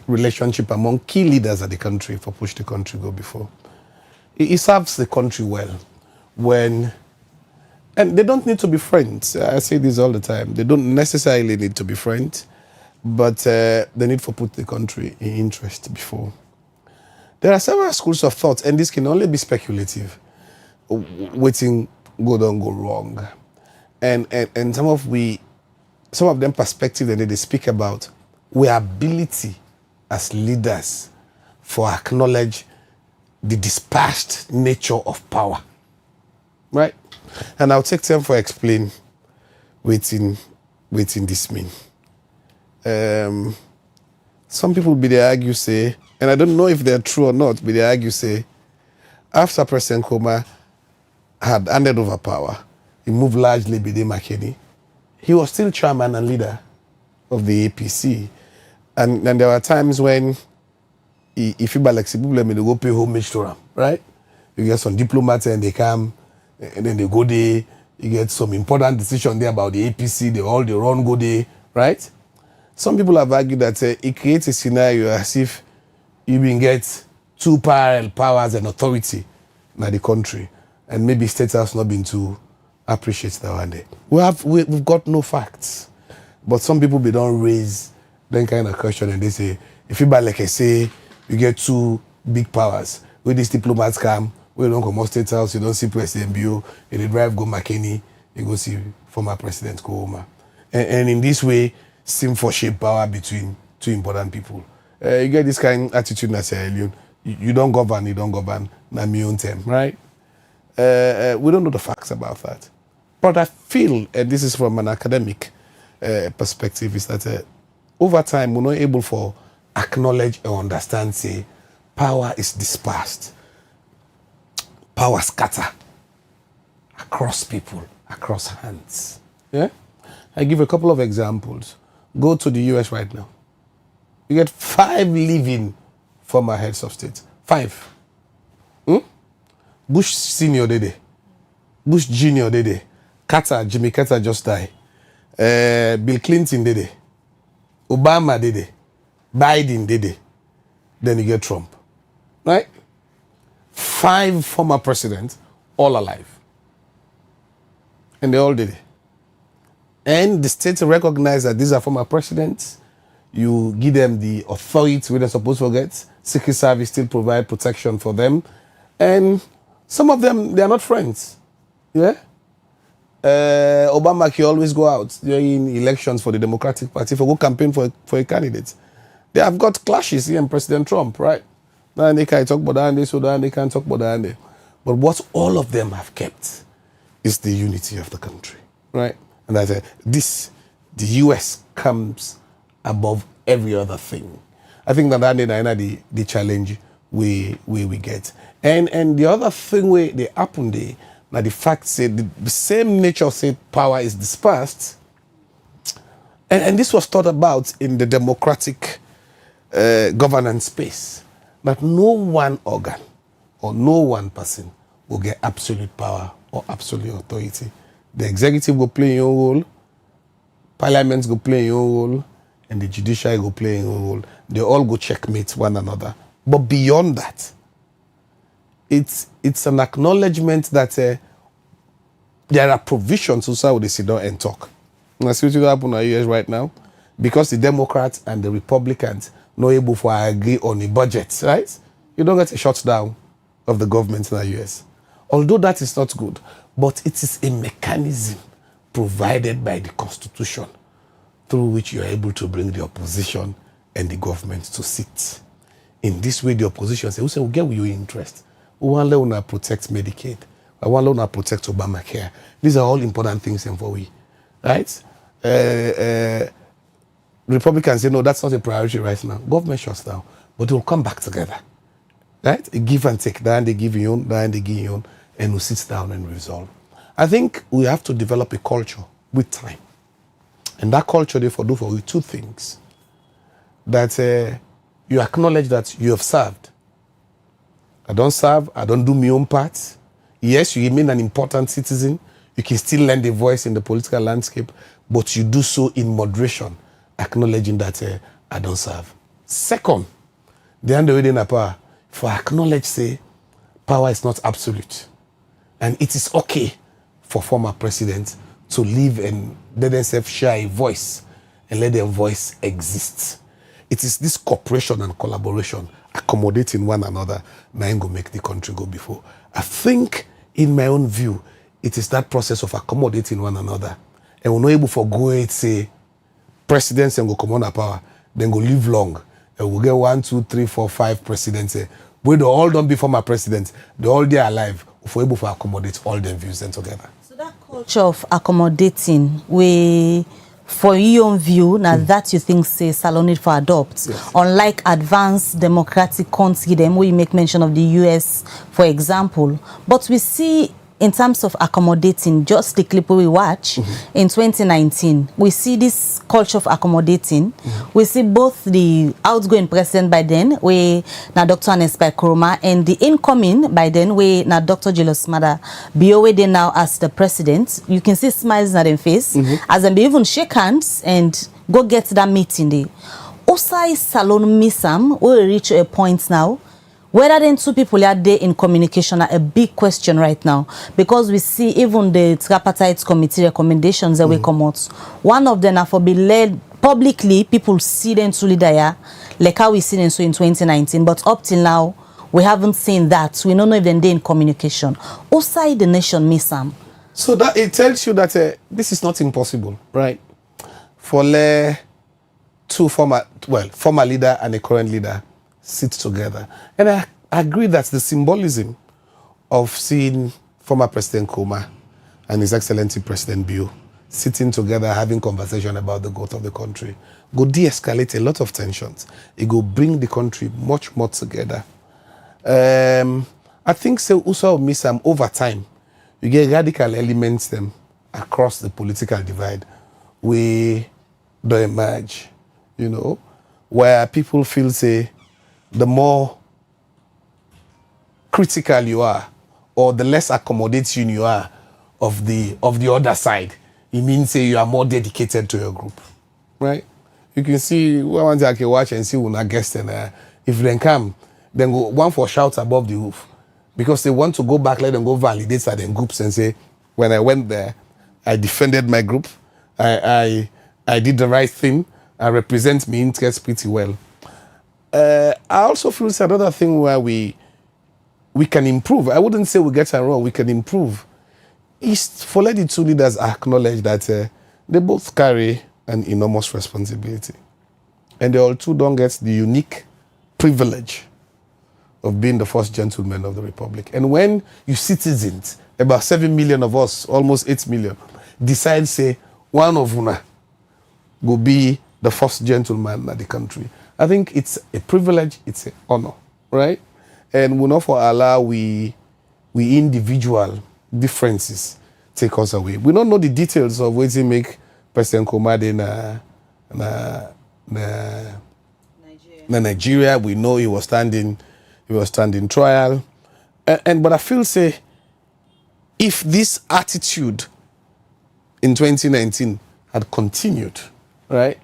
relationship among key leaders of the country for push the country go before. He serves the country well and they don't need to be friends. I say this all the time. They don't necessarily need to be friends, but they need to put the country in interest before. There are several schools of thought, and this can only be speculative. Waiting go don't go wrong. And some of them perspective that they speak about our ability as leaders for acknowledge the dispersed nature of power, right? And I'll take time for explain waiting this mean. Some people be they argue say, and I don't know if they're true or not, but they argue say, after President Koma had handed over power, he moved largely Bide Makeni. He was still chairman and leader of the APC. And there were times when he feel like people let me go pay homage to him, right? You get some diplomats and they come, and then they go there. You get some important decision there about the APC, they run go there, right? Some people have argued that it creates a scenario as if you can get two parallel powers and authority in the country, and maybe State House not been too appreciate that one day. We've got no facts, but some people they don't raise that kind of question, and they say, if you buy like I say, you get two big powers. Where these diplomats come, we don't come out State House, you don't see President Bio, and they drive go Makeni, you go see former President Koma. And in this way, seem for shape power between two important people. You get this kind of attitude in Sierra Leone. You don't govern, na me own term, right? We don't know the facts about that. But I feel, and this is from an academic perspective, is that over time, we're not able to acknowledge or understand, say, power is dispersed. Power scatter across people, across hands. Yeah? I give a couple of examples. Go to the US right now. You get 5 living former heads of state. 5. Bush Senior did it. Bush Junior did it. Jimmy Carter just died. Bill Clinton did it. Obama did it. Biden did it. Then you get Trump. Right? 5 former presidents, all alive. And they all did it. And the state recognize that these are former presidents. You give them the authority they're supposed to get. Secret Service still provide protection for them. And some of them, they are not friends. Yeah? Obama can always go out during elections for the Democratic Party for go campaign for a candidate. They have got clashes here and President Trump, right? Now they can't talk about that, so they can't talk about that. But what all of them have kept is the unity of the country, right? And that the US comes above every other thing. I think that the challenge we get. And the other thing where they happen there, now the fact said the same nature said power is dispersed. And this was thought about in the democratic governance space. That no one organ or no one person will get absolute power or absolute authority. The executive will play your role, parliament will play your role, and the judiciary will play your role. They all go checkmate one another. But beyond that, it's an acknowledgement that there are provisions also they sit down and talk. And I see what happen in the US right now. Because the Democrats and the Republicans not able to agree on a budget, right? You don't get a shutdown of the government in the US. Although that is not good, but it is a mechanism provided by the Constitution through which you are able to bring the opposition and the government to sit. In this way, the opposition say, we'll get with your interest. We want to protect Medicaid. I want to protect Obamacare. These are all important things for we, right? Republicans say, no, that's not a priority right now. Government shuts down, but it will come back together, right? A give and take, then they give you own, then they give you own, and we sit down and resolve. I think we have to develop a culture with time. And that culture, therefore, do for you two things. That you acknowledge that you have served. I don't serve, I don't do my own part. Yes, you remain an important citizen. You can still lend a voice in the political landscape, but you do so in moderation, acknowledging that I don't serve. Second, the end of the power, for acknowledge, say, power is not absolute. And it is okay for former presidents to live and let themselves share a voice and let their voice exist. It is this cooperation and collaboration, accommodating one another, that will make the country go before. I think, in my own view, it is that process of accommodating one another. And we're not able to go and say, presidents and go come on power, then go live long. And we'll get 1, 2, 3, 4, 5 presidents. We they all don't be former presidents. They all there alive. If we're able to accommodate all their views then together. So that culture of accommodating, we, for your own view, now that you think say Salon need for adopt, yes. Unlike advanced democratic countries, them where you make mention of the US, for example, but we see in terms of accommodating, just the clip we watch in 2019, we see this culture of accommodating. We see both the outgoing president by then, where now Dr. Anespa Kuruma, and the incoming by then, where now Dr. Julius Mada, be away now as the president. You can see smiles on their face, as they even shake hands and go get that meeting there. Osai Salon Misam will reach a point now. Whether then two people are there in communication are a big question right now, because we see even the tripartite committee recommendations that will come out. One of them are for be led publicly, people see them to leader, like how we see them so in 2019, but up till now, we haven't seen that. We don't know if they're in communication. Outside the nation, Miss Sam. So that it tells you that this is not impossible, right? For two former leader and a current leader sit together. And I agree that the symbolism of seeing former President Nkrumah and His Excellency President Bio sitting together, having conversation about the growth of the country, go de-escalate a lot of tensions. It go bring the country much more together. I think so also miss over time. You get radical elements them across the political divide. We don't emerge, you know, where people feel say the more critical you are, or the less accommodating you are of the other side, it means say you are more dedicated to your group, right? You can see one day I can watch and see when I guest and if they come, then go one for shouts above the roof, because they want to go back, let them go validate certain groups and say, when I went there, I defended my group. I did the right thing. I represent my interests pretty well. I also feel it's another thing where we can improve. I wouldn't say we get it wrong. We can improve. Is for let the two leaders acknowledge that they both carry an enormous responsibility. And they all two don't get the unique privilege of being the first gentleman of the Republic. And when you citizens, about 7 million of us, almost 8 million, decide, say, one of una will be the first gentleman of the country, I think it's a privilege, it's an honor, right? And we not for allow we individual differences take us away. We don't know the details of what they make President Komade na Nigeria. We know he was standing trial. But I feel say if this attitude in 2019 had continued, right,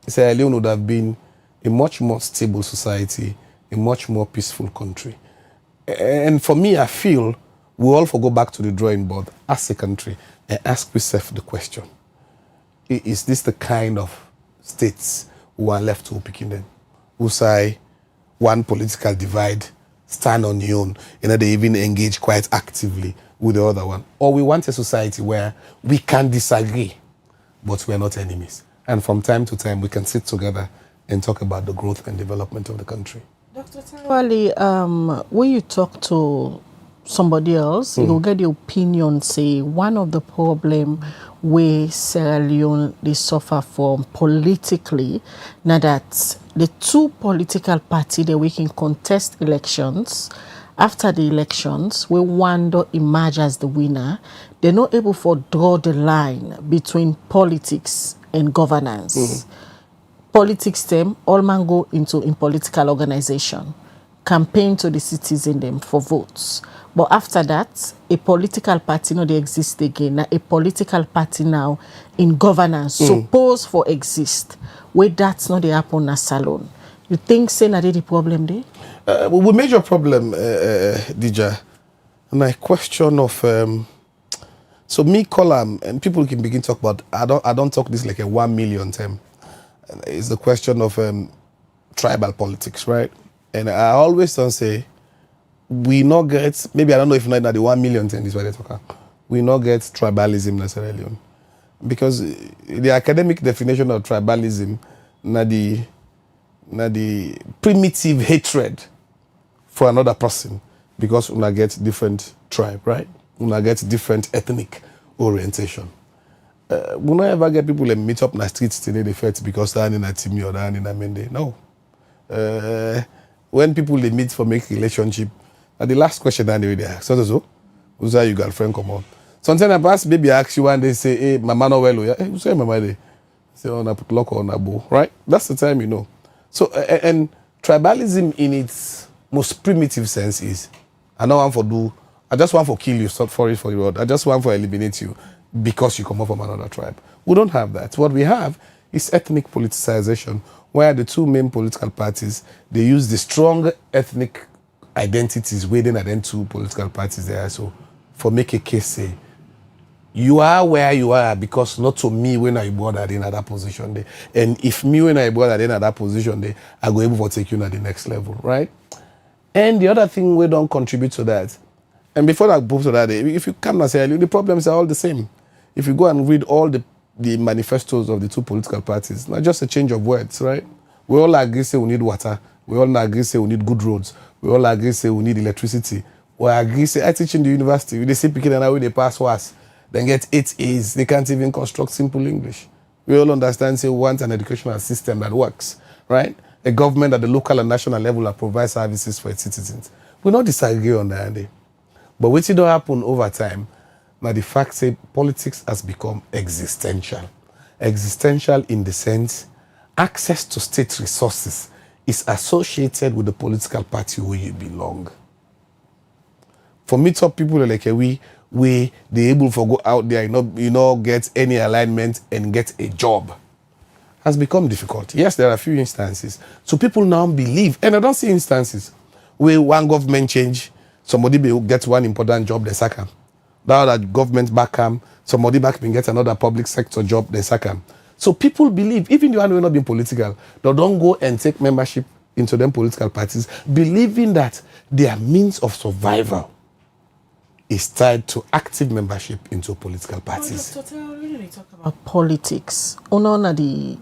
Sierra Leone would have been a much more stable society, a much more peaceful country. And for me, I feel we all go back to the drawing board as a country and ask ourselves the question: is this the kind of states who are left to picking them? Who say one political divide, stand on your own, and they even engage quite actively with the other one? Or we want a society where we can disagree, but we are not enemies. And from time to time, we can sit together and talk about the growth and development of the country. Dr. Tarawallie, when you talk to somebody else, you'll get the opinion, say, one of the problem where Sierra Leone, they suffer from politically, now that the two political parties, that we can contest elections, after the elections, where one don't emerge as the winner, they're not able to draw the line between politics and governance. Politics them, all man go into in political organization, campaign to the citizen them for votes. But after that, a political party no they exist again. Now a political party now in governance supposed for exist. Where that's not the happen na salon. You think say na the problem there? We major problem, Dija, and a question of so me column and people can begin to talk about. I don't talk this like a 1 million time. It's the question of tribal politics, right? And I always don't say we not get, maybe I don't know if not the 1 million thing is what they talk about. We not get tribalism necessarily. Because the academic definition of tribalism na the primitive hatred for another person because una get different tribe, right? Una get different ethnic orientation. We not ever get people that meet up in the streets today they fight because they're in a Timi or they're in a Mende. No. When people they meet for make relationship, the last question that they ask, so who's your girlfriend come on? Sometimes I pass baby ask you one day say, hey, mama no well, hey, who's your mama there? Say on a put lock on a bow, right? That's the time you know. So and tribalism in its most primitive sense is I don't want for do, I just want for kill you, stop for it for the road. I just want for eliminate you because you come up from another tribe. We don't have that. What we have is ethnic politicization, where the two main political parties, they use the strong ethnic identities within the two political parties there. So for make a case say, you are where you are because not to me when I born in that position there. And if me when I born in that position there, I go able to take you to the next level, right? And the other thing we don't contribute to that, and before I move to that, if you come and say the problems are all the same. If you go and read all the manifestos of the two political parties, not just a change of words, right? We all agree say we need water. We all agree say we need good roads. We all agree say we need electricity. We agree say I teach in the university. They say picking and away they pass worse. Then get 8 A's. They can't even construct simple English. We all understand say we want an educational system that works, right? A government at the local and national level that provides services for its citizens. We don't disagree on that. But what don't happen over time, now the fact say politics has become existential. Existential in the sense access to state resources is associated with the political party where you belong. For me, top people like we they able to go out there, get any alignment and get a job has become difficult. Yes, there are a few instances. So people now believe, and I don't see instances where one government change, somebody will get one important job, they sack him. Now that government back him, somebody back can get another public sector job, they sack him. So people believe, even the one who not being political, they don't go and take membership into them political parties, believing that their means of survival is tied to active membership into political parties. Dr. Tarawallie, we talk about politics. Una the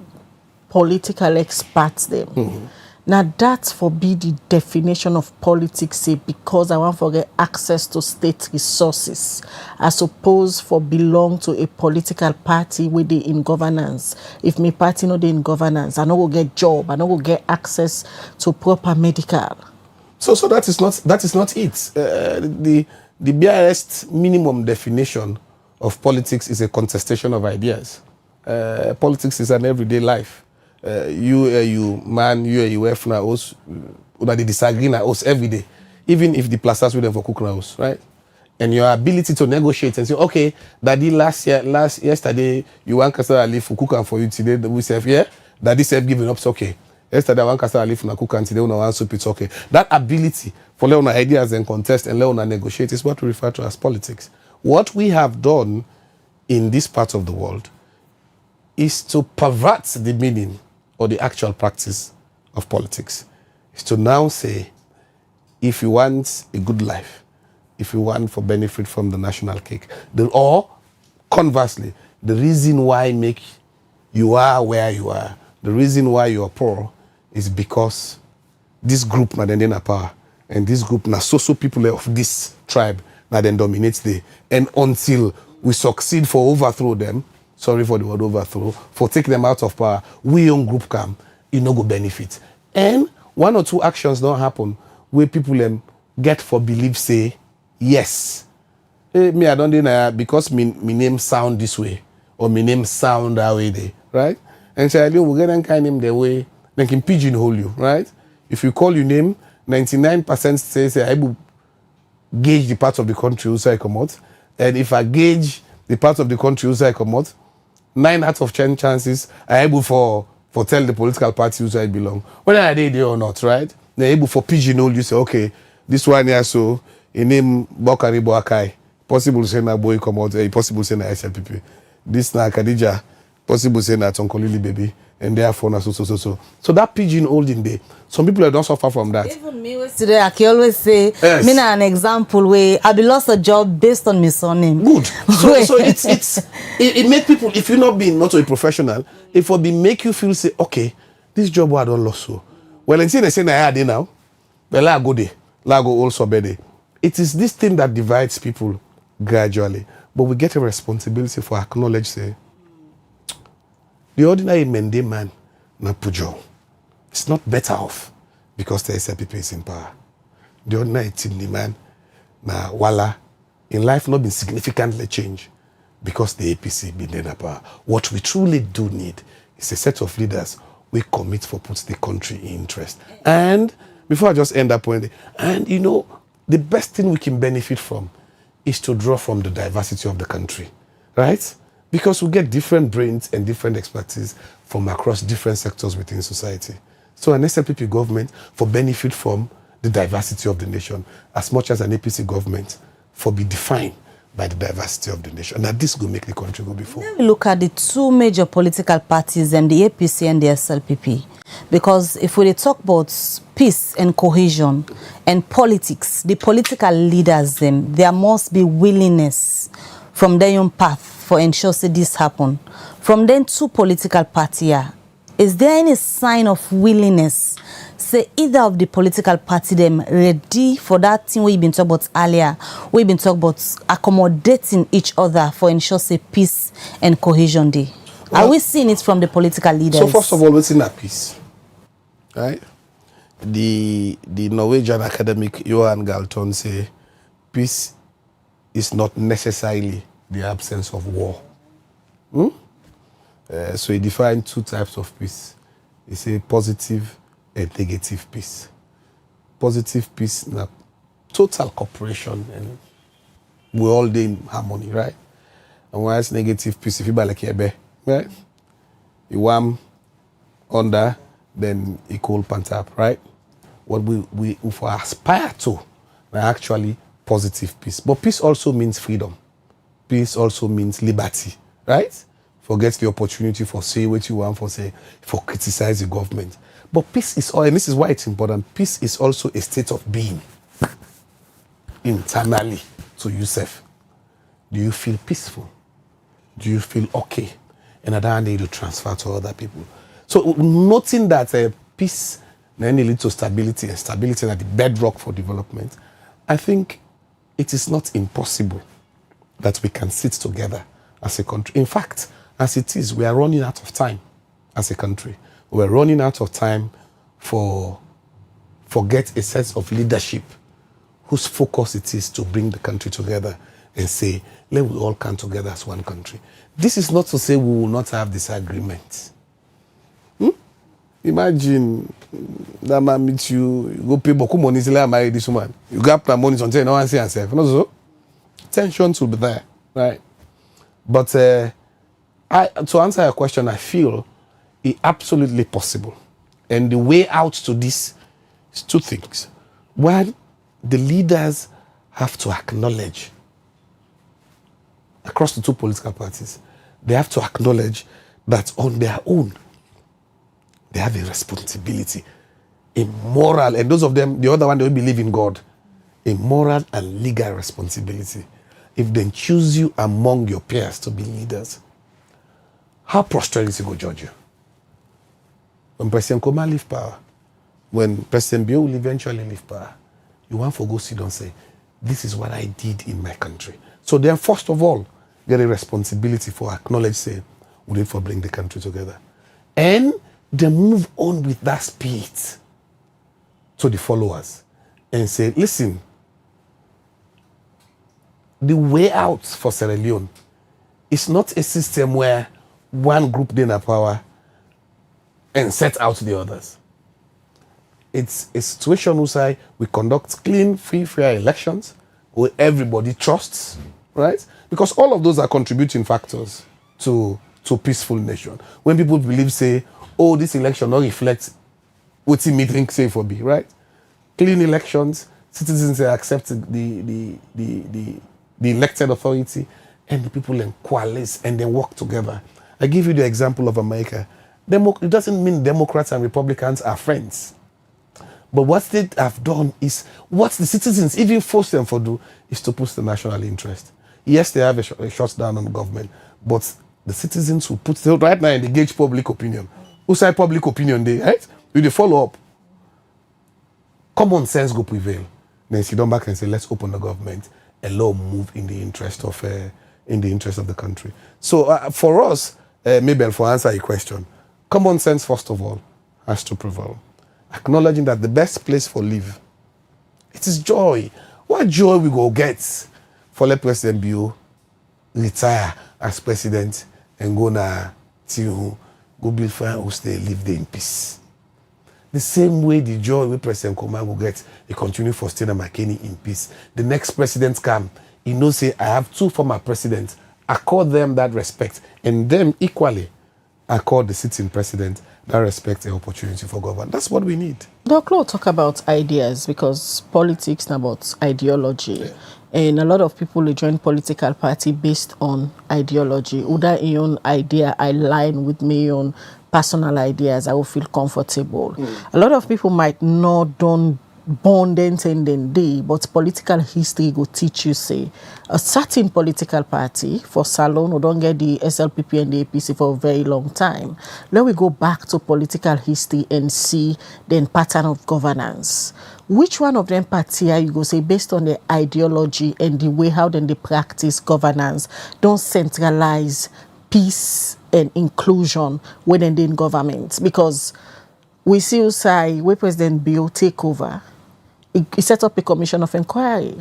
political experts them. Now that's for be the definition of politics, say, because I want to get access to state resources, as opposed for belong to a political party where they in governance. If my party not in governance, I no go get job, I no go get access to proper medical. So that is not it. The barest minimum definition of politics is a contestation of ideas. Politics is an everyday life. You man, you wife na us, they disagree na us every day, even if the plasters with them for cook na us, right? And your ability to negotiate and say, okay, daddy yesterday you want Castle leave for cook and for you today we say, yeah, daddy said giving up, so okay. Yesterday I want Castle leave for cook and today we want soup, it's okay. That ability for learn ideas and contest and learn and negotiate is what we refer to as politics. What we have done in this part of the world is to pervert the meaning or the actual practice of politics. Is to now say, if you want a good life, if you want for benefit from the national cake, or conversely, the reason why make you are where you are, the reason why you are poor is because this group na then in power, and this group na so people of this tribe na then dominates the, and until we succeed for overthrow them, sorry for the word overthrow, for take them out of power, we young group come, you no go benefit. And one or two actions don't happen where people get for belief say, yes. Me, I don't deny because me name sound this way, or me name sound that way there, right? And so we get them kind name the way, they can pigeonhole you, right? If you call your name, 99% say I will gauge the part of the country who I come out. And if I gauge the part of the country who I come out, 9 out of 10 chances are able for tell the political party who I belong. Whether are they there or not, right? They're able for pigeonhole you, say, okay, this one here, so in name Bokari Boakai, possible say na boy come out, possible say na SLPP. This na Khadija, possible say na Tonkolili baby, and therefore na so. So that pigeonholing there, some people don't suffer from that. Even me today, I can always say, yes. Me na an example where I be lost a job based on my surname. Good. So it make people, if you not being not a professional, it will be make you feel say, okay, this job I don't lost so. Well, until they say I had it now, well I go there, I go also be there. It is this thing that divides people gradually, but we get a responsibility for acknowledge say the ordinary Mende man na Pujo. It's not better off because the SLPP is in power. The ordinary Timni man na Wala in life not been significantly changed because the APC been in power. What we truly do need is a set of leaders we commit for put the country in interest. And before I just end that point, and you know, the best thing we can benefit from is to draw from the diversity of the country, right? Because we get different brains and different expertise from across different sectors within society. So an SLPP government for benefit from the diversity of the nation as much as an APC government for be defined by the diversity of the nation. Now this will make the country go before. Let me look at the two major political parties, and the APC and the SLPP. Because if we talk about peace and cohesion and politics, the political leaders, there must be willingness from their own path for ensure that this happen. From then two political parties, is there any sign of willingness? Say either of the political party them ready for that thing we've been talking about earlier. We've been talking about accommodating each other for ensure say peace and cohesion day. Well, are we seeing it from the political leaders? So first of all, we're seeing that peace, right? The Norwegian academic Johan Galton say peace is not necessarily the absence of war. So he defined two types of peace. He say positive and negative peace. Positive peace, na total cooperation, and we all in harmony, right? And whereas negative peace, if you buy like Ebe, right? You warm under, then equal pantap, right? What we aspire to, are actually positive peace. But peace also means freedom. peace also means liberty, right? Forget the opportunity for say what you want, for criticize the government. But peace is all, and this is why it's important, peace is also a state of being internally to yourself. Do you feel peaceful? Do you feel okay? And I need to transfer to other people. So noting that peace then leads to stability, and stability is the bedrock for development, I think it is not impossible that we can sit together as a country. In fact, as it is, we are running out of time as a country. We're running out of time for get a sense of leadership whose focus it is to bring the country together and say, let we all come together as one country. This is not to say we will not have disagreements. Imagine that man meet you go pay beaucoup money to marry this woman. You got the money until no one see yourself. Not so. Tensions will be there, right? But to answer your question, I feel it's absolutely possible. And the way out to this is two things. One, the leaders have to acknowledge, across the two political parties, they have to acknowledge that on their own, they have a responsibility, a moral, and those of them, the other one, they will believe in God, a moral and legal responsibility. If they choose you among your peers to be leaders, how prosperity will judge you? When President Koma leave power, when President Bio will eventually leave power, you want to go sit and say, this is what I did in my country. So then, first of all, get a responsibility for acknowledge, say, we need to bring the country together. And they move on with that spirit to the followers and say, listen, the way out for Sierra Leone is not a system where one group gain power and set out the others. It's a situation where we conduct clean, free, fair elections where everybody trusts, right? Because all of those are contributing factors to peaceful nation. When people believe, say, oh, this election not reflects what me think say for be, right? Clean elections, citizens accept the elected authority, and the people then coalesce and then work together. I give you the example of America. It doesn't mean Democrats and Republicans are friends. But what they have done is, what the citizens even force them to do is to push the national interest. Yes, they have a shutdown on the government, but the citizens who put it right now and they gauge public opinion. Who say public opinion they, right? Do they follow up? Common sense go prevail. Then sit down back and say, let's open the government and let move in the interest of the country. So for us, maybe for answer your question, common sense first of all has to prevail. Acknowledging that the best place for live, it is joy. What joy we go get for let President Bio retire as president and go na Tihu, go build fire who stay live there in peace. The same way the joy we President Koma will get, he continue for Stena McKinney in peace. The next president come, he knows say I have two former presidents. Accord them that respect, and them equally accord the sitting president that respect the opportunity for government. That's what we need. Dr. talk about ideas, because politics is about ideology. Yeah. And a lot of people join political party based on ideology. Either your own idea align with my own personal ideas, I will feel comfortable. A lot of people might not don't born then day, but political history will teach you, say, a certain political party for Salon who don't get the SLPP and the APC for a very long time. Let we go back to political history and see the pattern of governance. Which one of them party you go say based on the ideology and the way how then they practice governance don't centralize peace and inclusion within the government? Because we see you say where President Bio take over, he set up a commission of inquiry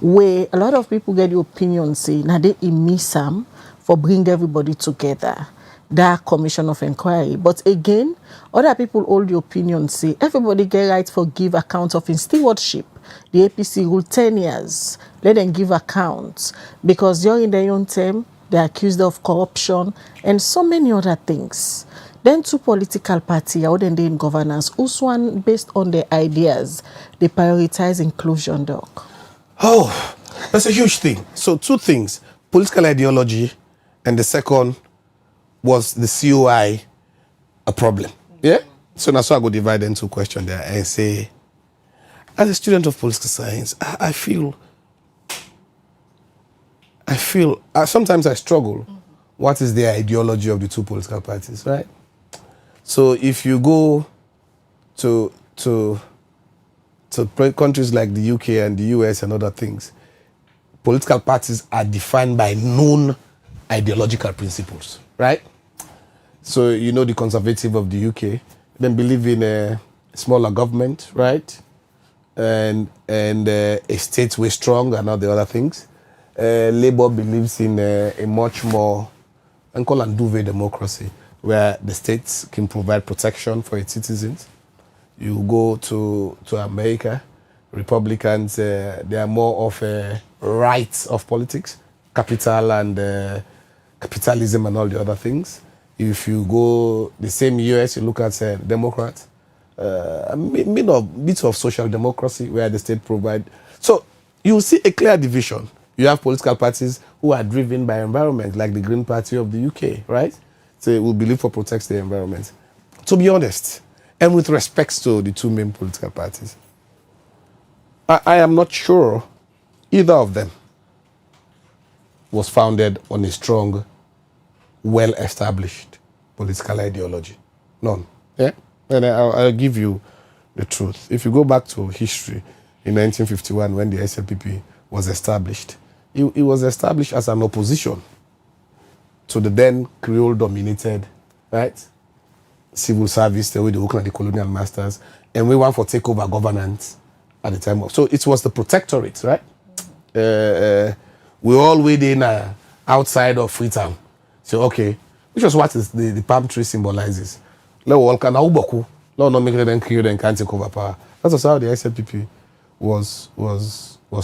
where a lot of people get the opinion say now they miss them for bring everybody together. That commission of inquiry. But again, other people hold the opinion say everybody get right for give account of in stewardship. The APC rule 10 years. Let them give accounts because during their own term they're accused of corruption and so many other things. Then two political parties out in governance, also one based on their ideas, they prioritize inclusion, Doc. Oh, that's a huge thing. So two things. political ideology, and the second was the COI a problem. Yeah? So now so I go divide into question there and say, as a student of political science, I feel sometimes I struggle. What is the ideology of the two political parties, right? So if you go to countries like the UK and the US and other things, political parties are defined by known ideological principles, right? So you know the Conservative of the UK, they believe in a smaller government, right? And a state way strong and all the other things. Labour believes in a much more, and call it duvet democracy, where the states can provide protection for its citizens. You go to America, Republicans, they are more of a right of politics, capital and capitalism and all the other things. If you go the same US, you look at Democrats, a bit of social democracy where the state provide. So you see a clear division. You have political parties who are driven by environment, like the Green Party of the UK, right? So it will believe for protects the environment. To be honest, and with respect to the two main political parties, I am not sure either of them was founded on a strong, well-established political ideology. None. Yeah? And I'll give you the truth. If you go back to history, in 1951, when the SLPP was established, it was established as an opposition to the then Creole-dominated, right, civil service, the way they work on the colonial masters, and we want for takeover governance at the time of. So it was the protectorate, right? We all waiting outside of Freetown. So okay, which was what is the palm tree symbolizes. Let walk and Auboku, let not make them Creole and can't take over power. That's how the SLPP was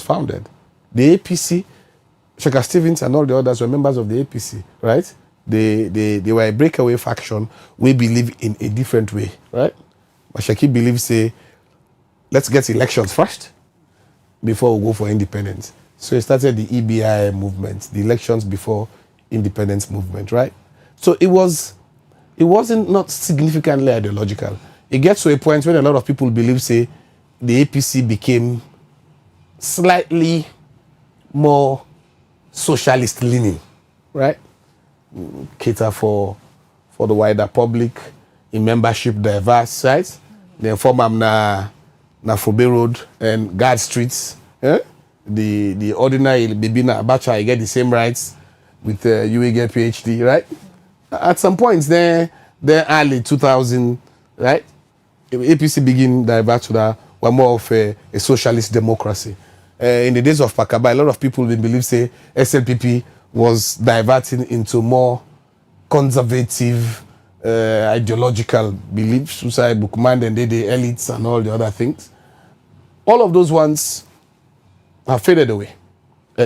founded. The APC, Shaka Stevens and all the others were members of the APC, right? They were a breakaway faction. We believe in a different way, right? But Shaki believes, say, let's get elections first before we go for independence. So he started the EBI movement, the elections before independence movement, right? So it wasn't not significantly ideological. It gets to a point where a lot of people believe, say, the APC became slightly more socialist leaning, right? Cater for the wider public, in membership diverse, right? Then form na Fourabay Road and Guard Streets. Yeah? The ordinary baby na Abacha, you get the same rights with you will get PhD, right? At some points, then early 2000, right? APC begin divert to that. We're more of a socialist democracy. In the days of Pakaba, a lot of people believe, say, SLPP was diverting into more conservative, ideological beliefs, suicide, bookman, and the elites and all the other things. All of those ones have faded away.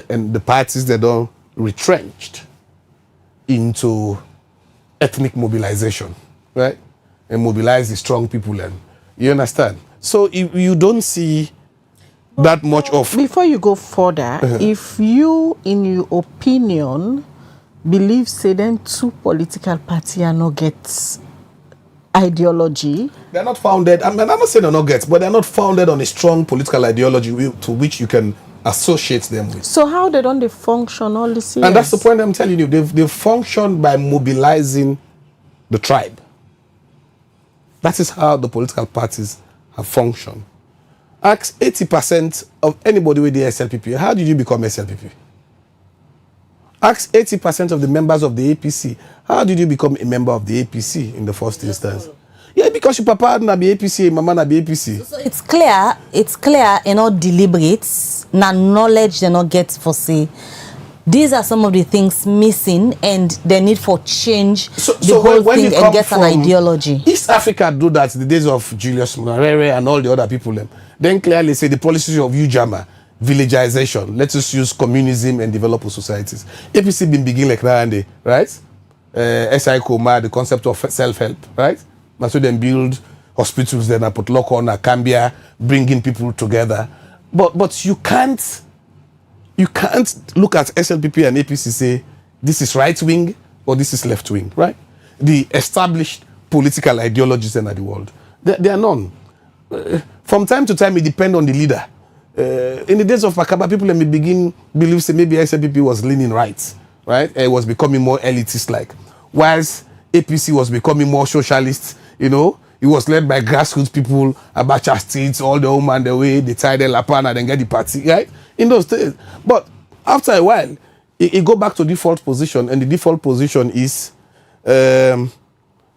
And the parties that are retrenched into ethnic mobilization, right? And mobilize the strong people. And you understand? So if you don't see that much of... Before you go further, if you, in your opinion, believe, say, then two political parties are not get ideology... They're not founded, I'm not saying they're not get, but they're not founded on a strong political ideology to which you can associate them with. So how don't they function all this years? And that's the point I'm telling you. They function by mobilizing the tribe. That is how the political parties have functioned. Ask 80% of anybody with the SLPP, how did you become SLPP? Ask 80% of the members of the APC, how did you become a member of the APC in the first instance? Yeah, because your papa na be APC, mama na be APC. So it's clear, and not deliberate, na knowledge they not get for say. These are some of the things missing, and the need for change the whole thing and get an ideology. East Africa do that the days of Julius Nyerere and all the other people. Then clearly say the policies of Ujama, villagization. Let us use communism and develop societies. APC been begin like that, right? SI Koma, the concept of self-help, right? And so then build hospitals, then I put lock on a Cambia, bringing people together. But you can't you can't look at SLPP and APC say this is right wing or this is left wing, right? The established political ideologies in the world, they are none. From time to time, it depends on the leader. In the days of Pakaba, people may believe say maybe SLPP was leaning right? It was becoming more elitist like, whilst APC was becoming more socialist. You know, it was led by grassroots people, Abacha States, all the home and the way, they tie the lapana, then get the party, right? In those days. But after a while, it go back to default position, and the default position is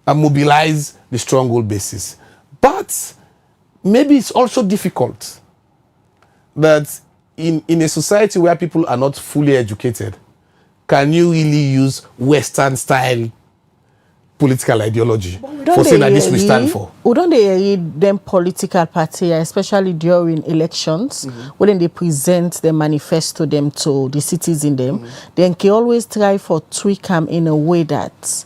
mobilize the stronghold basis. But maybe it's also difficult that in a society where people are not fully educated, can you really use Western style political ideology for saying that this we stand for? We don't read them political party, especially during elections, when they present the manifesto them to the citizens them, then can always try for tweak them in a way that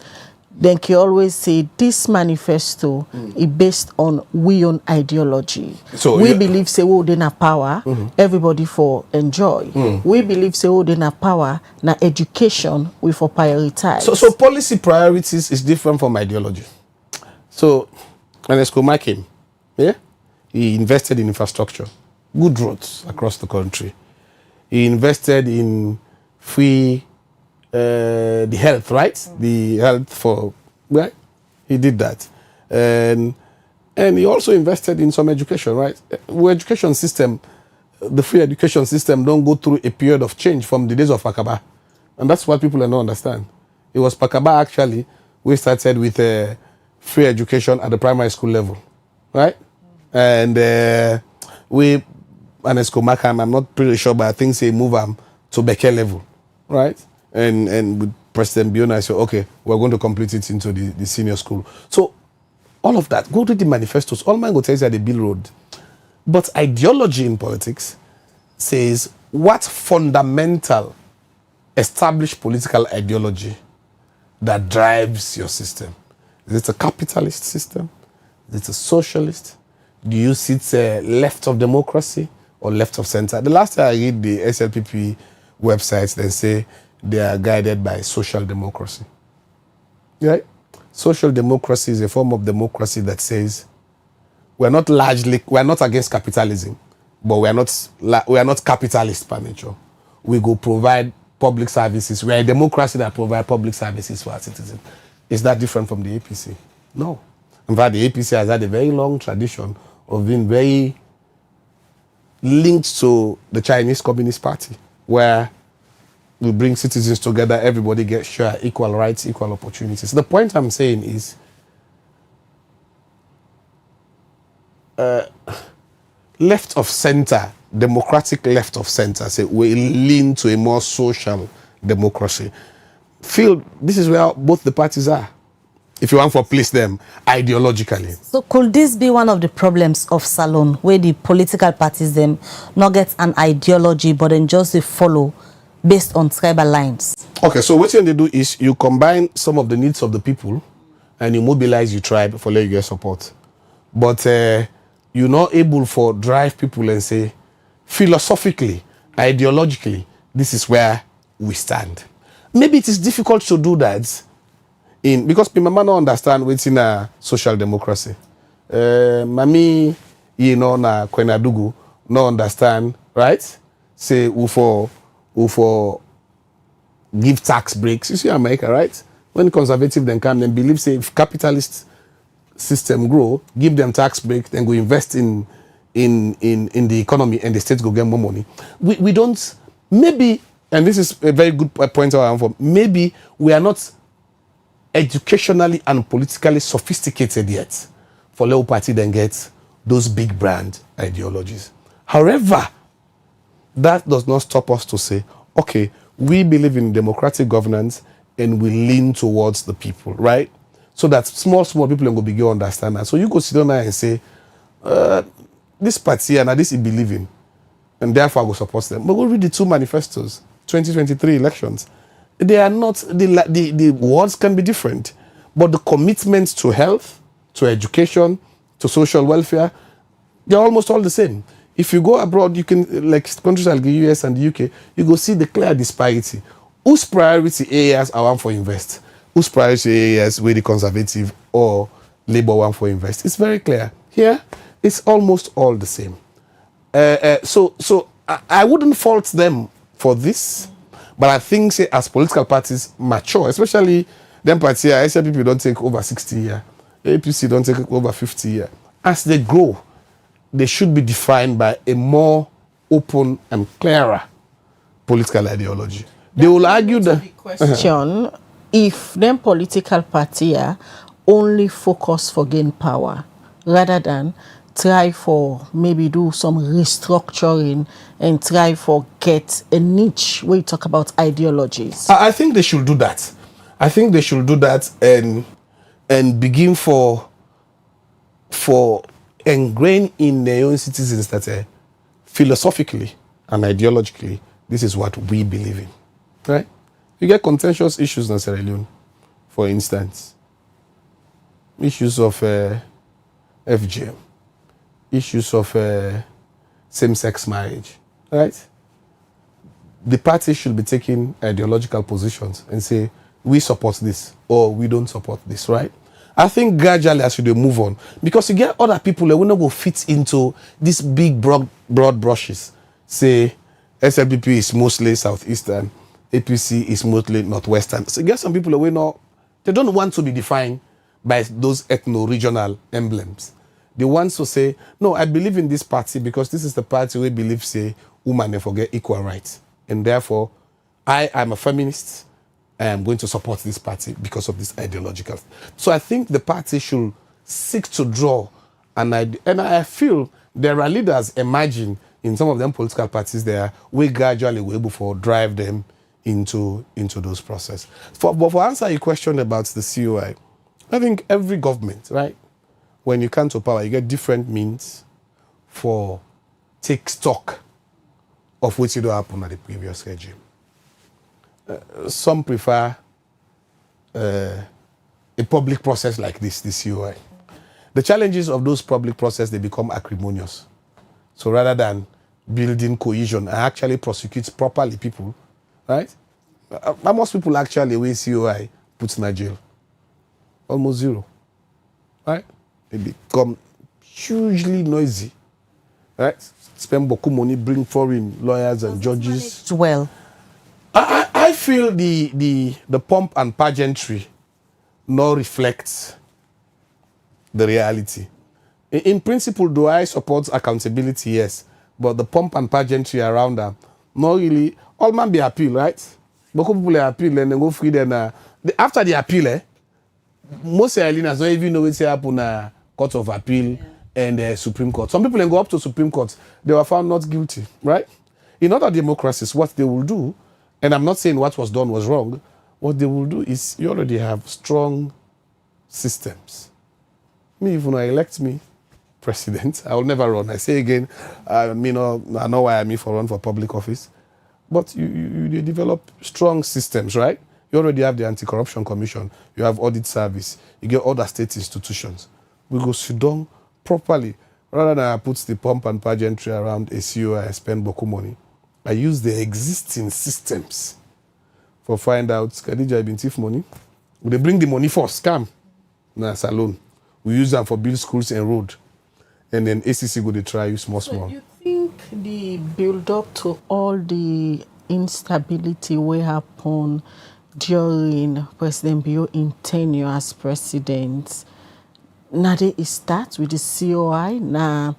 then can always say this manifesto is based on we own ideology. So we believe say oh they na power, everybody for enjoy. We believe say oh they na power, na education we for prioritize. So policy priorities is different from ideology. So when Escoma came, he invested in infrastructure, good roads across the country. He invested in free the health, right? The health for, right? He did that. And he also invested in some education, right? Education system, the free education system don't go through a period of change from the days of Pakaba. And that's what people don't understand. It was Pakaba actually, we started with free education at the primary school level, right? And we, and Escomakam, I'm not pretty sure, but I think say move to Beke level, right? And with President Biona, I said, okay, we're going to complete it into the senior school. So all of that, go to the manifestos. All man go tell you that they build road. But ideology in politics says what fundamental established political ideology that drives your system. Is it a capitalist system? Is it a socialist? Do you sit left of democracy or left of center? The last time I read the SLPP websites, they say they are guided by social democracy. Right? Social democracy is a form of democracy that says we're not against capitalism, but we are not capitalist by nature. We go provide public services. We are a democracy that provides public services for our citizens. Is that different from the APC? No. In fact, the APC has had a very long tradition of being very linked to the Chinese Communist Party, where we bring citizens together, everybody gets share, equal rights, equal opportunities. The point I'm saying is left of center, democratic left of center, say we lean to a more social democracy. Feel this is where both the parties are, if you want to place them ideologically. So could this be one of the problems of Salone, where the political parties them not get an ideology, but then just they follow based on tribal lines? Okay, so what they do is you combine some of the needs of the people and you mobilize your tribe for let you get support. But you're not able to drive people and say, philosophically, ideologically, this is where we stand. Maybe it is difficult to do that because people don't understand what's in a social democracy. Mami, na Kwenadugu, no understand, right? Say, for give tax breaks. You see America, right? When conservative then come, then believe, say, if capitalist system grow, give them tax break, then go invest in the economy and the state go get more money. We don't, maybe, and this is a very good point I am for, maybe we are not educationally and politically sophisticated yet for Leo Party then get those big brand ideologies. However, that does not stop us to say, okay, we believe in democratic governance and we lean towards the people, right? So that small people will begin to understand that. So you go sit down there and say, this party and this is believing, and therefore I will support them. But we'll read the two manifestos, 2023 elections. They are not, the words can be different, but the commitments to health, to education, to social welfare, they're almost all the same. If you go abroad, you can, like countries like the US and the UK, you go see the clear disparity. Whose priority areas are one for invest? Whose priority areas where the conservative or Labour one for invest? It's very clear. Here, it's almost all the same. So I wouldn't fault them for this, but I think say, as political parties mature, especially them parties here, SLPP don't take over 60 years, APC don't take over 50 years. As they grow, they should be defined by a more open and clearer political ideology. They will argue that question if them political party only focus for gain power rather than try for maybe do some restructuring and try for get a niche where you talk about ideologies. I think they should do that. I think they should do that and begin for ingrain in their own citizens that philosophically and ideologically this is what we believe in. Right? You get contentious issues in Sierra Leone, for instance. Issues of FGM, issues of same-sex marriage, right? The party should be taking ideological positions and say, we support this or we don't support this, right? I think gradually as we move on, because you get other people that will not go fit into these big, broad brushes. Say, SLPP is mostly Southeastern, APC is mostly Northwestern. So you get some people that they don't want to be defined by those ethno-regional emblems. They want to say, no, I believe in this party because this is the party we believe, say, women never get equal rights. And therefore, I am a feminist. I am going to support this party because of this ideological. So I think the party should seek to draw an idea. And I feel there are leaders emerging in some of them political parties there, we gradually were able to drive them into those processes. But for answer your question about the COI, I think every government, right, when you come to power, you get different means for take stock of what you do happen at the previous regime. Some prefer a public process like this, the COI. The challenges of those public processes, they become acrimonious. So rather than building cohesion and actually prosecute properly people, right? Most people actually, when COI puts in a jail, almost zero, right? They become hugely noisy, right? Spend beaucoup money, bring foreign lawyers and judges. Well, I feel the pomp and pageantry now reflects the reality. In principle, do I support accountability? Yes. But the pomp and pageantry around them, not really. All man be appeal, right? But people appeal and then go free. Then after the appeal, most Iranians don't even know what's happened in Court of Appeal and Supreme Court. Some people then go up to Supreme Court. They were found not guilty, right? In other democracies, what they will do, and I'm not saying what was done was wrong, what they will do is you already have strong systems. Me, if you elect me president, I will never run. I say again, I know why I'm for run for public office. But you develop strong systems, right? You already have the Anti-Corruption Commission. You have Audit Service. You get other state institutions. We go sit down properly. Rather than I put the pomp and pageantry around a COI, I spend beaucoup money. I use the existing systems for find out, Khadija been thief money. They bring the money first, scam. Nah, salon. We use them for build schools and road. And then ACC go to try you small. So you think the build up to all the instability will happen during President Bio in tenure as president? Now they start with the COI, now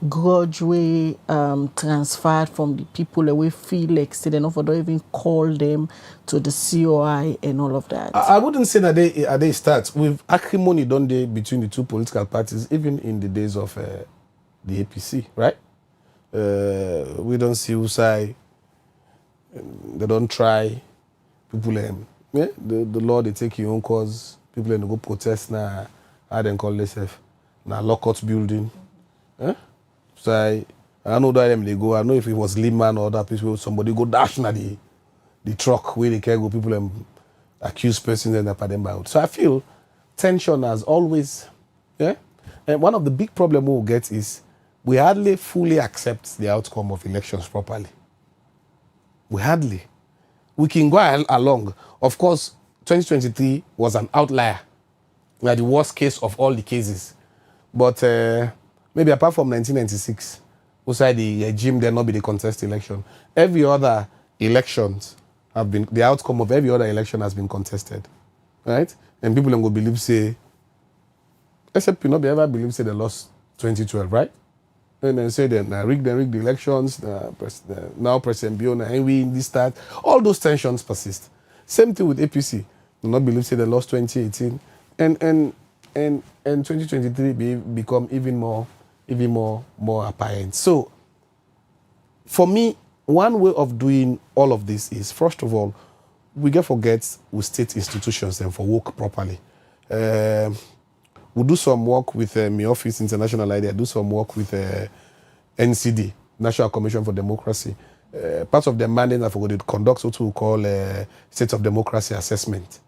gradually transferred from the people that we feel like they don't even call them to the COI and all of that. I wouldn't say that they start with acrimony done there between the two political parties, even in the days of the APC, right? We don't see who say they don't try people. The law they take your own cause. People go protest now. How they call themselves now lockout building. So I know that them they go. I know if it was Lehman or other people, somebody go dash na the truck where they can go. People accuse persons and put them out. So I feel tension has always, and one of the big problems we'll get is we hardly fully accept the outcome of elections properly. We hardly. We can go along. Of course, 2023 was an outlier. We are the worst case of all the cases. But maybe apart from 1996, outside the regime, there not be the contest election. Every other elections have been, the outcome of every other election has been contested. Right? And people don't go believe, say, except you not be ever believe, say, they lost 2012, right? And then say they rigged the elections, now President Biona, and we in this start. All those tensions persist. Same thing with APC. Do not believe, say, they lost 2018. And 2023 become even more apparent. So, for me, one way of doing all of this is, first of all, we get forget with state institutions and for work properly. We do some work with my office, International Idea, do some work with NCD, National Commission for Democracy. Part of the mandate I forgot to conduct what we call State of Democracy Assessment.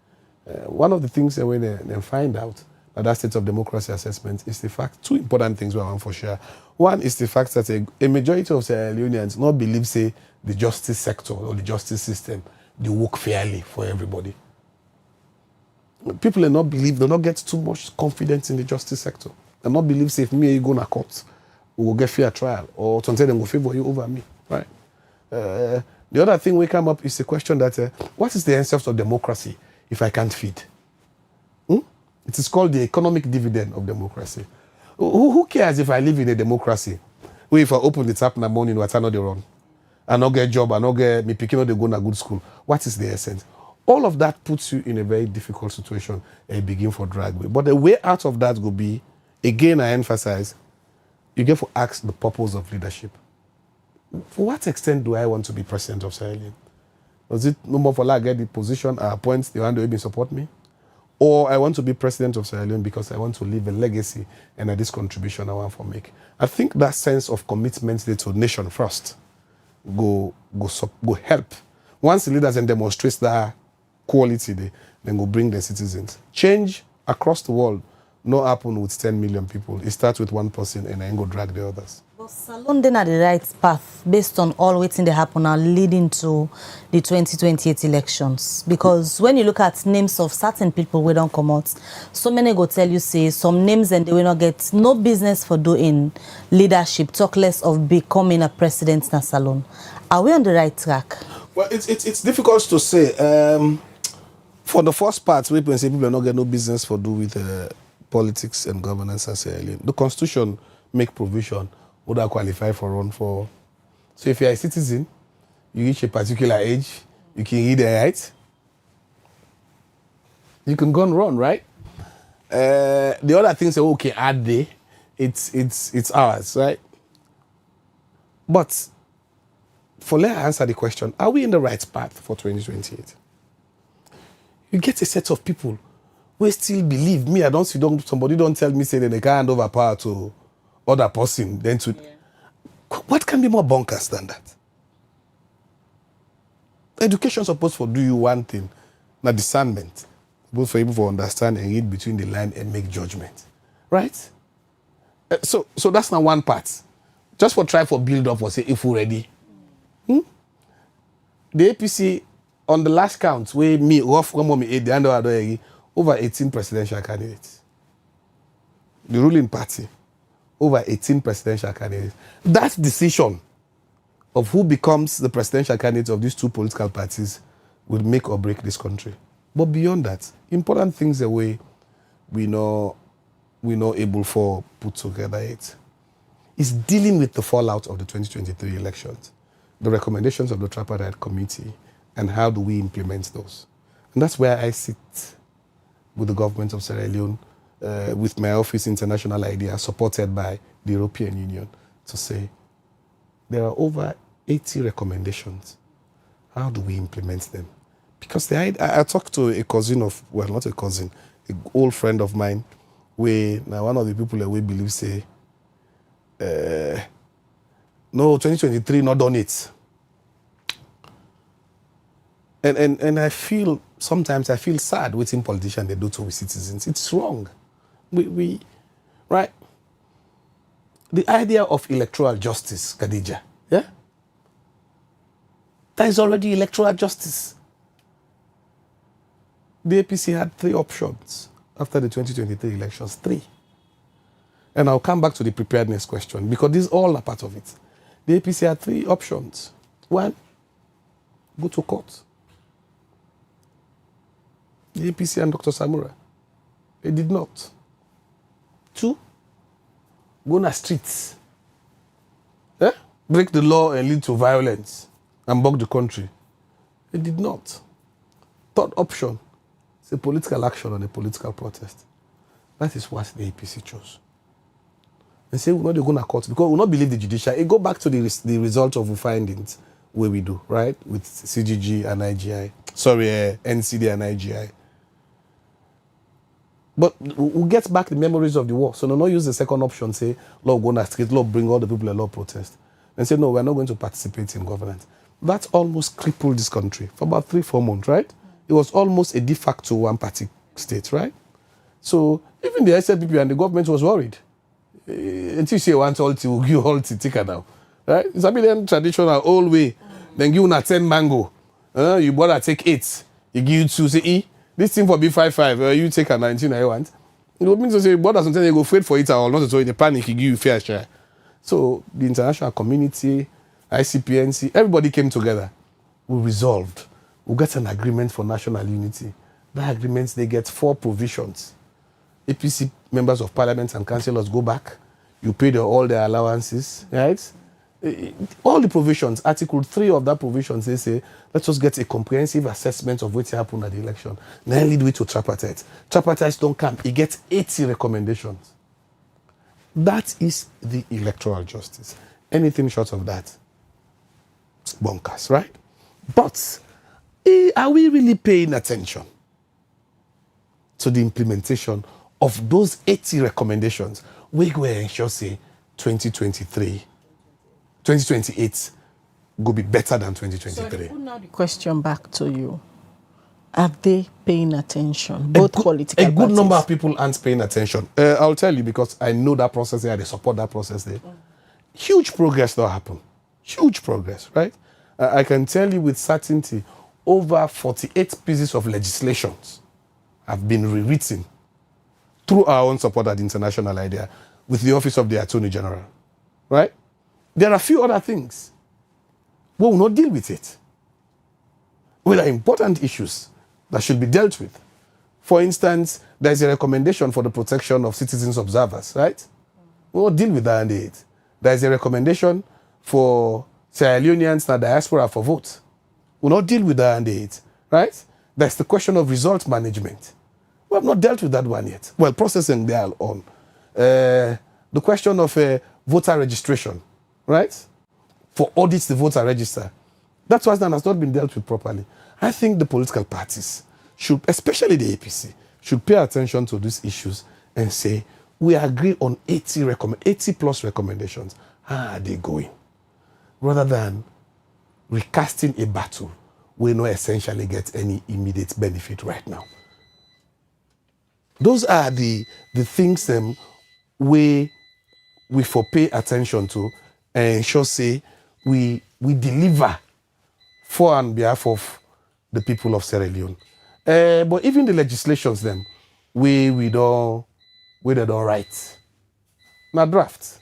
One of the things that when they find out that State of Democracy Assessment is the fact, two important things we want for sure. One is the fact that a majority of Sierra Leoneans not believe, say, the justice sector or the justice system, they work fairly for everybody. People do not believe, they not get too much confidence in the justice sector. They not believe, say, if me you go to court, we will get fair trial, or sometimes they will favor you over me, right? The other thing we come up is the question that, what is the essence of democracy if I can't feed? It is called the economic dividend of democracy. Who cares if I live in a democracy? Where if I open the tap in the morning, what I know they run? I not get a job, I not get me picking up, they go to a good school. What is the essence? All of that puts you in a very difficult situation and begin for drag way. But the way out of that will be, again, I emphasize, you get to ask the purpose of leadership. For what extent do I want to be president of Sierra Leone? Was it no more for I get the position, I appoint the one to support me? Or I want to be president of Sierra Leone because I want to leave a legacy and this contribution I want to make. I think that sense of commitment to nation first go help. Once the leaders and demonstrate that quality, then go bring the citizens. Change across the world no happen with 10 million people. It starts with one person and then go drag the others. But Salone then at the right path based on all waiting that happen now leading to the 2028 elections. Because when you look at names of certain people we don't come out, so many go tell you say some names and they will not get no business for doing leadership, talk less of becoming a president na Salone. Are we on the right track? Well, it's difficult to say. For the first part, we say people are not getting no business for do with politics and governance as Sierra Leone. The Constitution make provision would I qualify for run for. So if you're a citizen, you reach a particular age, you can read and write, you can go and run, right? The other things say, okay, add day, it's ours, right? But for let I answer the question, are we in the right path for 2028? You get a set of people who still believe me. I don't see somebody don't tell me say that they can't hand over power to other person. Then to what can be more bonkers than that? Education is supposed to do you one thing, not discernment. Both for able to understand and read between the line and make judgment, right? So that's not one part. Just for try for build up or say if we're ready. The APC on the last count, where me rough the end of over 18 presidential candidates. The ruling party, over 18 presidential candidates. That decision of who becomes the presidential candidate of these two political parties will make or break this country. But beyond that, important things the way we're not able for put together it is dealing with the fallout of the 2023 elections, the recommendations of the Tripartite Committee, and how do we implement those. And that's where I sit with the government of Sierra Leone, with my office, International Idea, supported by the European Union, to say there are over 80 recommendations. How do we implement them? Because I talked to a cousin of, well, not a cousin, an old friend of mine, where now one of the people that we believe say, no, 2023 not done it. And I feel, sometimes I feel sad waiting politicians they do to with citizens. It's wrong. We right? The idea of electoral justice, Khadija, yeah? That is already electoral justice. The APC had 3 options after the 2023 elections, 3. And I'll come back to the preparedness question because these all are part of it. The APC had 3 options. 1, go to court. The APC and Dr. Samura, they did not. 2, go on the streets. Break the law and lead to violence and bug the country. They did not. 3rd option is a political action on a political protest. That is what the APC chose. And say we're not going to court because we not believe the judiciary. It go back to the result of the findings where we do, right? With CGG and IGI. Sorry, NCD and IGI. But we'll get back the memories of the war. So no, not use the second option, say, Lord, go on the street, Lord, bring all the people a law protest. And say, no, we're not going to participate in governance. That almost crippled this country for about 3-4 months, right? It was almost a de facto one-party state, right? So even the SLPP and the government was worried. Until you say one salty, will give all ticker now, right? It's a bit traditional old way. Then give you 10 mango. You bother take 8. You give you 2, say, this thing for B55, you take a 19 I want. It means to say, bother sometimes you go wait for it or not, so in the panic, you give you fair share. So the international community, ICPNC, everybody came together. We resolved. We got an agreement for national unity. That agreement, they get 4 provisions. APC members of parliament and councillors go back. You pay all their allowances, right? All the provisions, Article 3 of that provision, they say, let's just get a comprehensive assessment of what happened at the election. Then lead way to tripartite. Tripartite don't come. It gets 80 recommendations. That is the electoral justice. Anything short of that, it's bonkers, right? But are we really paying attention to the implementation of those 80 recommendations? We go ensure, say, 2028 will be better than 2023. So put now the question back to you. Are they paying attention? Both political parties. A good number of people aren't paying attention. I'll tell you because I know that process there. They support that process there. Huge progress will happen. Huge progress, right? I can tell you with certainty, over 48 pieces of legislations have been rewritten through our own support at the international idea with the Office of the Attorney General, right? There are a few other things. We will not deal with it. Well, there are important issues that should be dealt with. For instance, there is a recommendation for the protection of citizens observers, right? We will deal with that under it. There is a recommendation for Sierra Leoneans and diaspora for vote. We will not deal with that under it, right? There's the question of result management. We have not dealt with that one yet. Well, processing they are on. The question of voter registration, right? For audits the voter register. That one has not been dealt with properly. I think the political parties should, especially the APC, should pay attention to these issues and say, we agree on 80 plus recommendations. How are they going? Rather than recasting a battle, we don't essentially get any immediate benefit right now. Those are the things we for pay attention to and ensure say we deliver for and behalf of the people of Sierra Leone. But even the legislations we don't write. Now draft.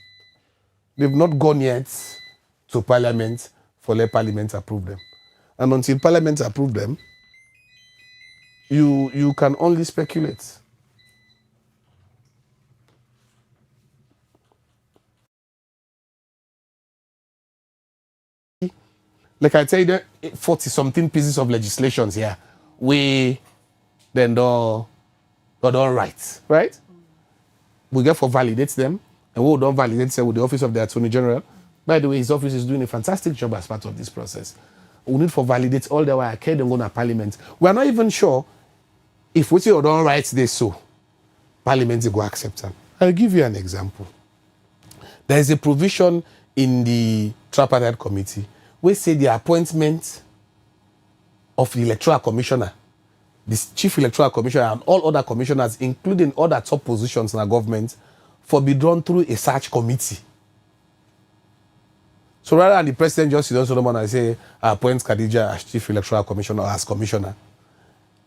They've not gone yet to Parliament for let Parliament approve them. And until Parliament approve them, you can only speculate. Like I tell you, 40-something pieces of legislations here, we then don't write, right? We get for validate them, and we don't validate them with the Office of the Attorney General. By the way, his office is doing a fantastic job as part of this process. We need for validate all the way ahead and go to Parliament. We are not even sure if we don't write this so, Parliament will accept them. I'll give you an example. There is a provision in the Tripartite Committee we say the appointment of the electoral commissioner, the chief electoral commissioner, and all other commissioners, including other top positions in our government, for be drawn through a search committee So rather than the president just sit down Solomon and say, I appoint Khadija as chief electoral commissioner or as commissioner,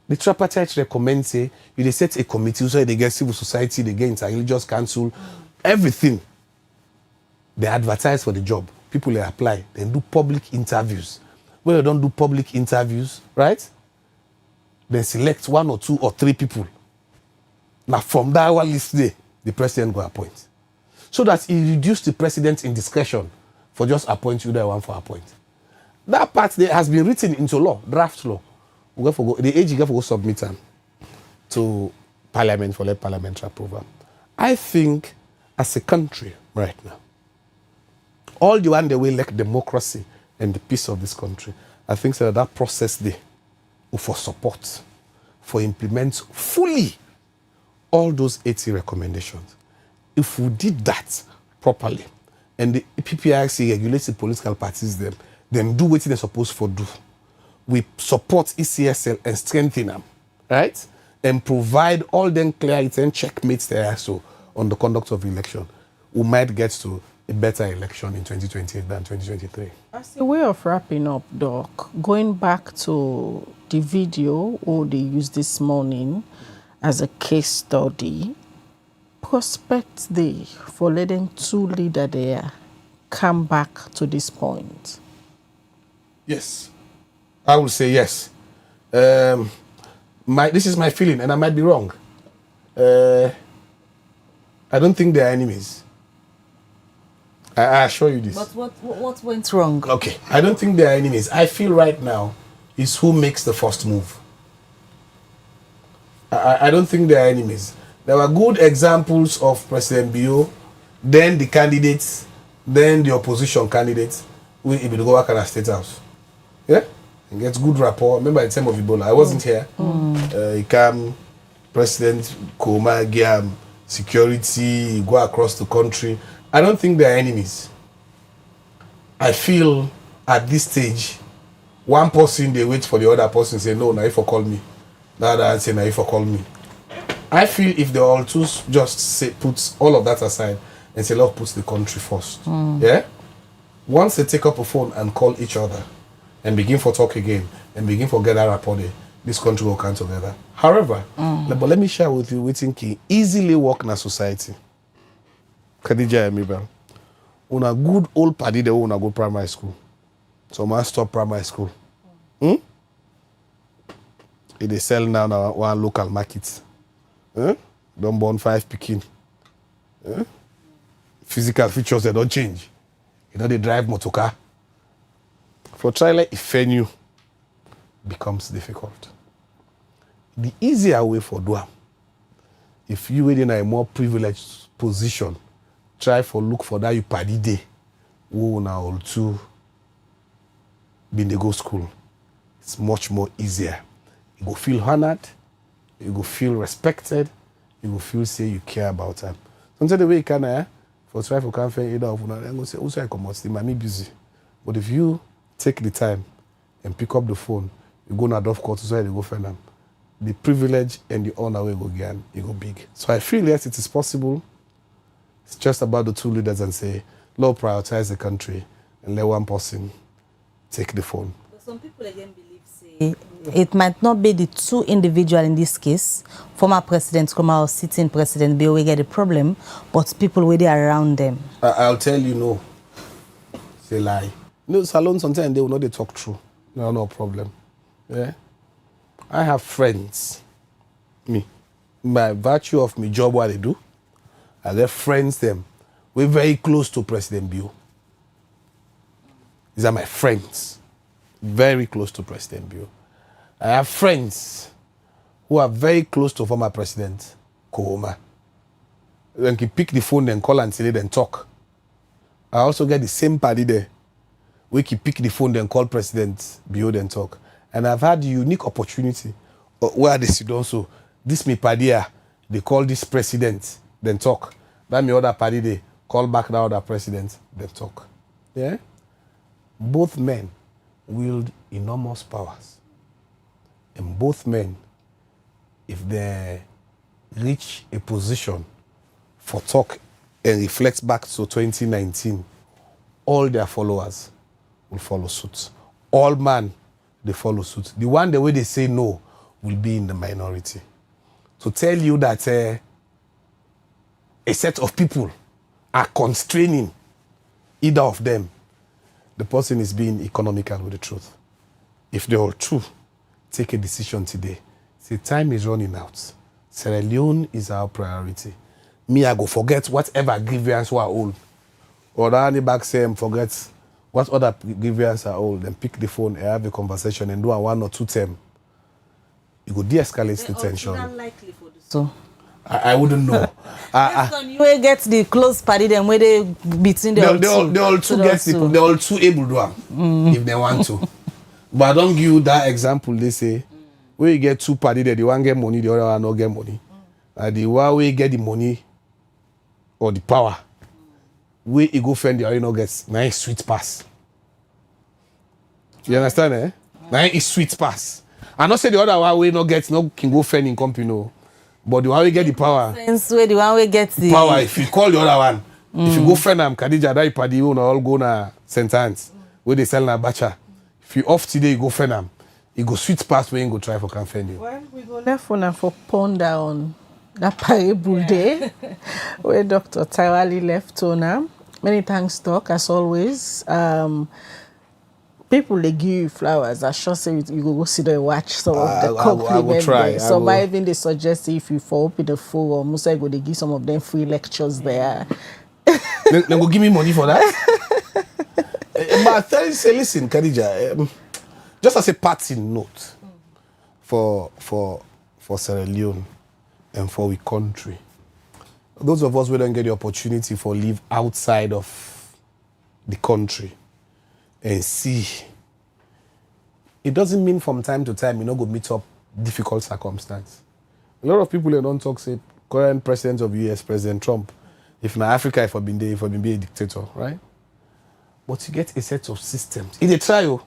the tripartite recommends say you set a committee so they get civil society, they get interreligious council, everything. They advertise for the job. People they apply, then do public interviews. When they don't do public interviews, right? Then select 1 or 2 or 3 people. Now from that one list there, the president go appoint. So that he reduce the president's indiscretion for just appoint you that one for appoint. That part there has been written into law, draft law. The AG get for go submit them to Parliament for let parliamentary approval. I think as a country right now, all the one they will like democracy and the peace of this country, I think so that process there for support, for implement fully all those 80 recommendations. If we did that properly, and the PPRC regulates the political parties then do what they're supposed to do. We support ECSL and strengthen them, right? And provide all them clarity and checkmates there so on the conduct of the election. We might get to a better election in 2028 than 2023. As a way of wrapping up, Doc, going back to the video they used this morning as a case study, prospect day for letting 2 leaders there come back to this point? Yes. I will say yes. This is my feeling, and I might be wrong. I don't think they are enemies. I assure you this. But what went wrong? Okay, I don't think they are enemies. I feel right now is who makes the first move. I don't think they are enemies. There were good examples of President Bio, then the candidates, then the opposition candidates. We will go back at the State House. Yeah? And gets good rapport. Remember at the time of Ebola, I wasn't here. He came, President Koma, Giam, security, go across the country. I don't think they are enemies. I feel at this stage, one person they wait for the other person say, no, now if you call me. The other say, now if you call me. I feel if they all two just say, put all of that aside and say, love puts the country first. Yeah? Once they take up a phone and call each other and begin for talk again and begin for get that rapport, this country will come together. However, but let me share with you what can easily work in a society. Khadija and Mabel, on a good old party, they want to go primary school. So man stop primary school. They sell now one local market. Don't burn 5 pikin. Physical features they don't change. They drive motorcar. For trailer, if venue becomes difficult. The easier way for Duam, if you were in a more privileged position, try for look for that you party day, who now all two been the go school. It's much more easier. You go feel honored, you go feel respected, you go feel say you care about them. Sometimes the way you can for try for come fair either of and go say, also I come out, I'm busy. But if you take the time and pick up the phone, you go na Dove Court, so you go find them. The privilege and the honor will go again, you go big. So I feel yes, it is possible. It's just about the 2 leaders and say, Lord, prioritize the country and let one person take the phone. But some people again believe it might not be the 2 individuals in this case, former President Kuma or sitting President Bio will get a problem, but people were there around them. I'll tell you no. It's a lie. No, salon sometimes they will not talk true. No problem. Yeah. I have friends. Me. By virtue of my job, what they do, I have friends them. We're very close to President Bio. These are my friends. Very close to President Bio. I have friends who are very close to former President Kohoma. When you pick the phone and call and say then talk. I also get the same party there. We can pick the phone then call President Bio then talk. And I've had the unique opportunity where they sit also. This me party here, they call this president then talk. That me other party they call back the other president then talk. Yeah? Both men wield enormous powers. And both men, if they reach a position for talk and reflect back to 2019, all their followers will follow suit. All man, they follow suit. The one, the way they say no, will be in the minority. To tell you that a set of people are constraining either of them, the person is being economical with the truth. If they are true, take a decision today. Say, time is running out. Sierra Leone is our priority. Me, I go forget whatever grievance were old. Or any back say, forget what other grievance are old. Then pick the phone and have a conversation and do a 1 or 2 term. You go de-escalate the tension. So I wouldn't know. You will get the close party them where they between the they all two get the, they all two able to do if they want to. But I don't give you that example. They say where you get 2 party there, the one get money, the other one not get money. And the one where you get the money or the power, where you go find the other not gets nice sweet pass. You understand, eh? Nice sweet pass. I not say the other one where not get no can go find in company, no. But the one we get the power. Friends where the one we get the power. If you call the other one, if you go find them, Khadija, that party, you all go na St. Anne's, where they sell na bacha. If you off today, you go find them. You go sweet past where you go try for can find you. Well, we go left on for ponder on that parable day where Dr. Tarawallie left on. Many thanks, Doc, as always. People they give you flowers. I sure say you go sit there and watch some of the compliment. I will try. Some even they suggest if you for open the forum, Musa go they give some of them free lectures there. They go give me money for that. But I tell you, say, listen, Khadija, just as a parting note for Sierra Leone and for our country, those of us who don't get the opportunity for live outside of the country and see, it doesn't mean from time to time you not go meet up difficult circumstance. A lot of people they don't talk, say, current president of US, President Trump, if na Africa, if I been there, if I been be a dictator, right? But you get a set of systems. It's a trial,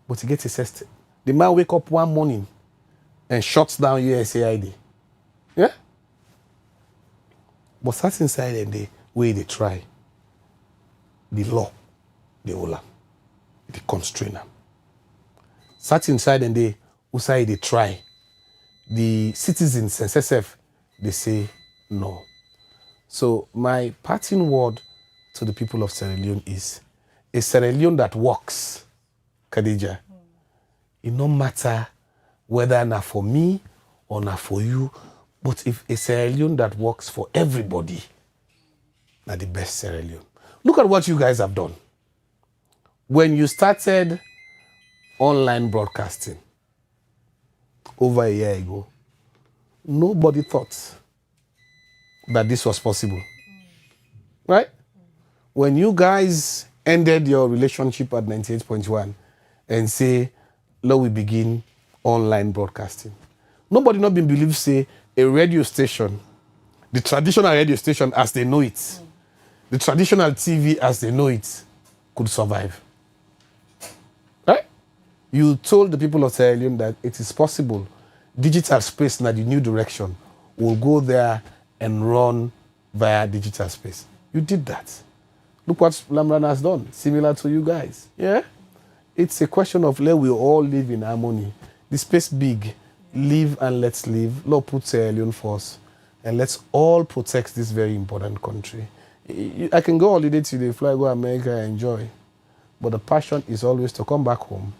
but you get a system. The man wake up one morning and shuts down USAID. Yeah? But that's inside and the way they try. The law, the OLA. The constrainer. Sat inside and they outside they try. The citizens and SSF they say no. So my parting word to the people of Sierra Leone is a Sierra Leone that works, Khadija. It no matter whether not for me or not for you, but if a Sierra Leone that works for everybody, not the best Sierra Leone. Look at what you guys have done. When you started online broadcasting over a year ago, nobody thought that this was possible. Right? When you guys ended your relationship at 98.1 and say, let we begin online broadcasting. Nobody not been believe say a radio station, the traditional radio station as they know it, the traditional TV as they know it, could survive. Right? You told the people of Sierra Leone that it is possible. Digital space, now the new direction, will go there and run via digital space. You did that. Look what Lamran has done, similar to you guys. Yeah? It's a question of let we all live in harmony. The space big, live and let's live. Lord put Sierra Leone first, and let's all protect this very important country. I can go holiday today, fly, go America, enjoy. But the passion is always to come back home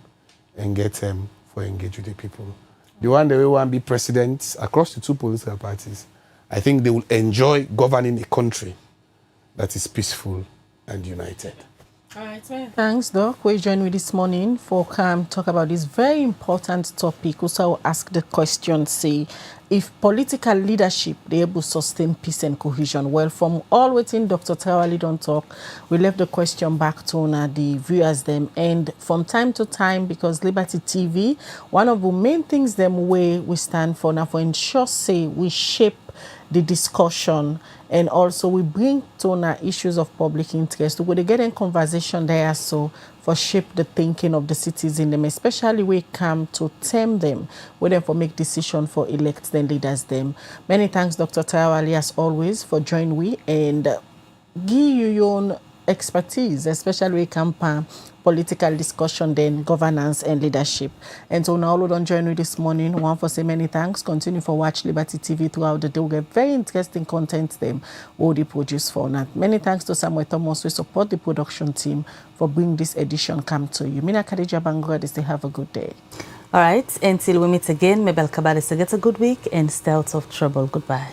and get them for engage with the people. The one that we want to be president across the 2 political parties, I think they will enjoy governing a country that is peaceful and united. All right, thanks, Doc. We join me this morning for talk about this very important topic. Also, I will ask the question, say, if political leadership they able to sustain peace and cohesion. Well, from all waiting Dr. Tarawallie don't talk, we left the question back to the viewers them. And from time to time, because Liberty TV, one of the main things them way we stand for now for ensure say we shape the discussion, and also we bring to issues of public interest. We get in conversation there so for shape the thinking of the citizens, them, especially when it come to term them, we then for make decision for elect the leaders them. Many thanks, Dr. Tarawallie, as always, for joining we and give you your own expertise, especially when it comes to political discussion, then governance and leadership. And so now, don't join me this morning. One for say many thanks. Continue for watch Liberty TV throughout the day. We get very interesting content them all the produce for now. Many thanks to Samuel Thomas who support the production team for bringing this edition come to you. Mina Khadija Bangura, they say have a good day. All right, until we meet again, Mabel Kabari, so get a good week and stay out of trouble. Goodbye.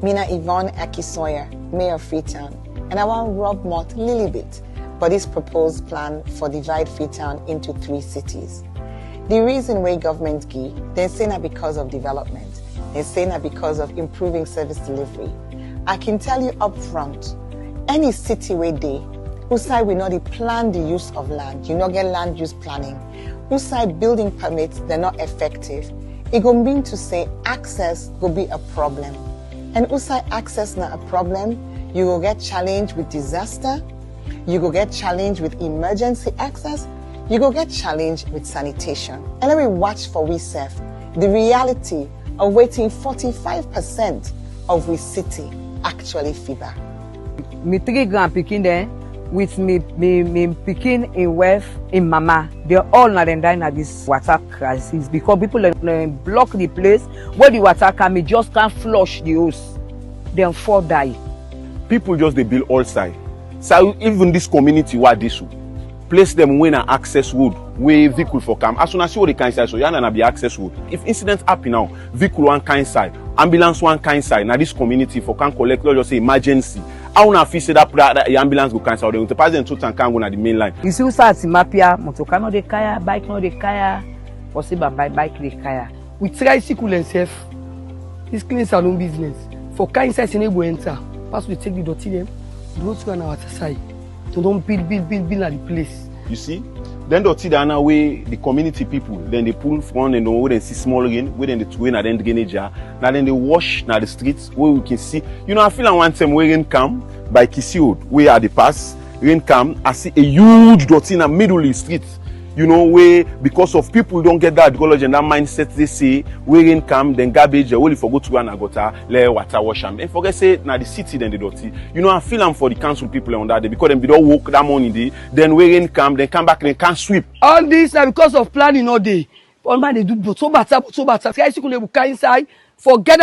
Mina Yvonne Akisoya, Mayor of Freetown, and I want Rob Mott Lilibit for this proposed plan for divide Freetown into 3 cities. The reason why government give, they're saying that because of development, they're saying that because of improving service delivery. I can tell you up front, any city where they, who side we not plan the use of land, you not get land use planning, who side building permits, they're not effective, it going mean to say access will be a problem. And outside access not a problem, you will get challenged with disaster, you will get challenged with emergency access, you will get challenged with sanitation. And let me watch for we self the reality of waiting 45% of we city actually fever. Me 3 grand picking there with me picking in wealth in mama. They're all not dying at this water crisis because people block the place where the water can be just can't flush the hose. Then 4 die. People just they build all side. So even this community what this place them when an access road where vehicle for come. As soon as you the kind side, so you not be access road. If incidents happen now, vehicle one kind side, ambulance one kind side. Now this community for can collect, let's just say emergency. I wanna feel say that the ambulance go cancel. They will pass them to and can go na the main line. You see, start Mapia, motor no de kaya, bike no de kaya, possible bike de kaya. We try to cool ourselves. This clean salon business. For kind size in able enter. Pass we take the dirty them, go to our side. So don't build at the place. You see? Then the Tidana way the community people, then they pull front and then they see small rain, where then the two and then the drainage. Now then they wash now the streets where we can see. You know, I feel like one time where rain come by Kisiod, where at the pass, rain come, I see a huge dirty in the middle of the street. You know, where because of people don't get that ideology and that mindset, they say where rain come, then garbage, they only forgot to go and agota, let water wash them. And forget say now the city then the dirty. You know, I feel I'm for the council people on that day because them they don't work that morning then where rain come, then come back and can't sweep. All this are because of planning all day. All man they do so better. Guys, you can go inside, forget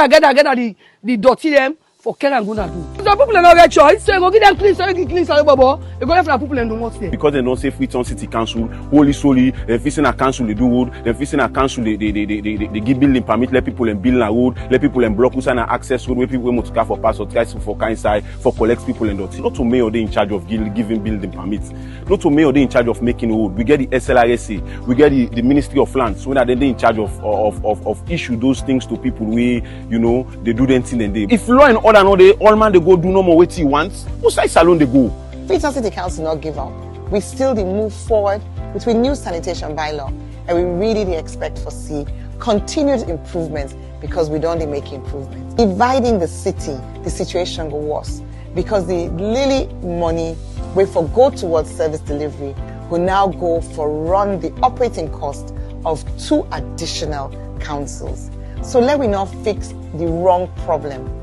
the dirty them. For care and gonna do. Some people are not get choice, so you go give them clean, so you clean, so you babo. You go left for people and do what's there. Because they don't say Freetown City Council, holy solely, they're facing a council they do road, they're facing a council they give building permit, let people and build a road, let people and block us and access road where people want to car for pass or try for kind side, for collect people and not to mayor they in charge of giving building permits. Not to mayor they in charge of making road. We get the SLRSA, we get the Ministry of Lands, when are they in charge of issue those things to people where you know they do them thing and they if law and order no they all man they go do no more what he wants. Who side salon they go? Freetown City Council not give up. We still move forward with new sanitation bylaw, and we really expect for see continued improvements because we don't make improvements. Dividing the city, the situation go worse because the Lily money we for go towards service delivery will now go for run the operating cost of 2 additional councils. So let we not fix the wrong problem.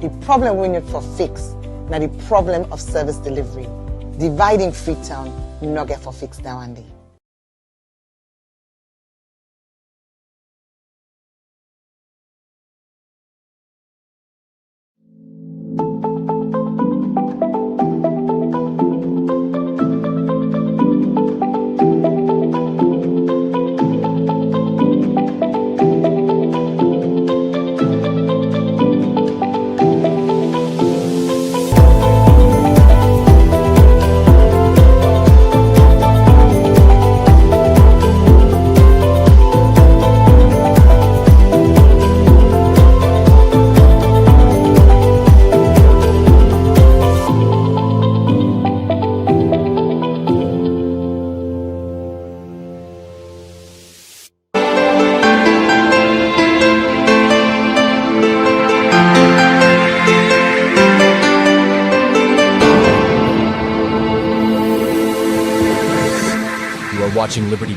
The problem we need for fix, now the problem of service delivery. Dividing Freetown, we not get for fix now and day. watching Liberty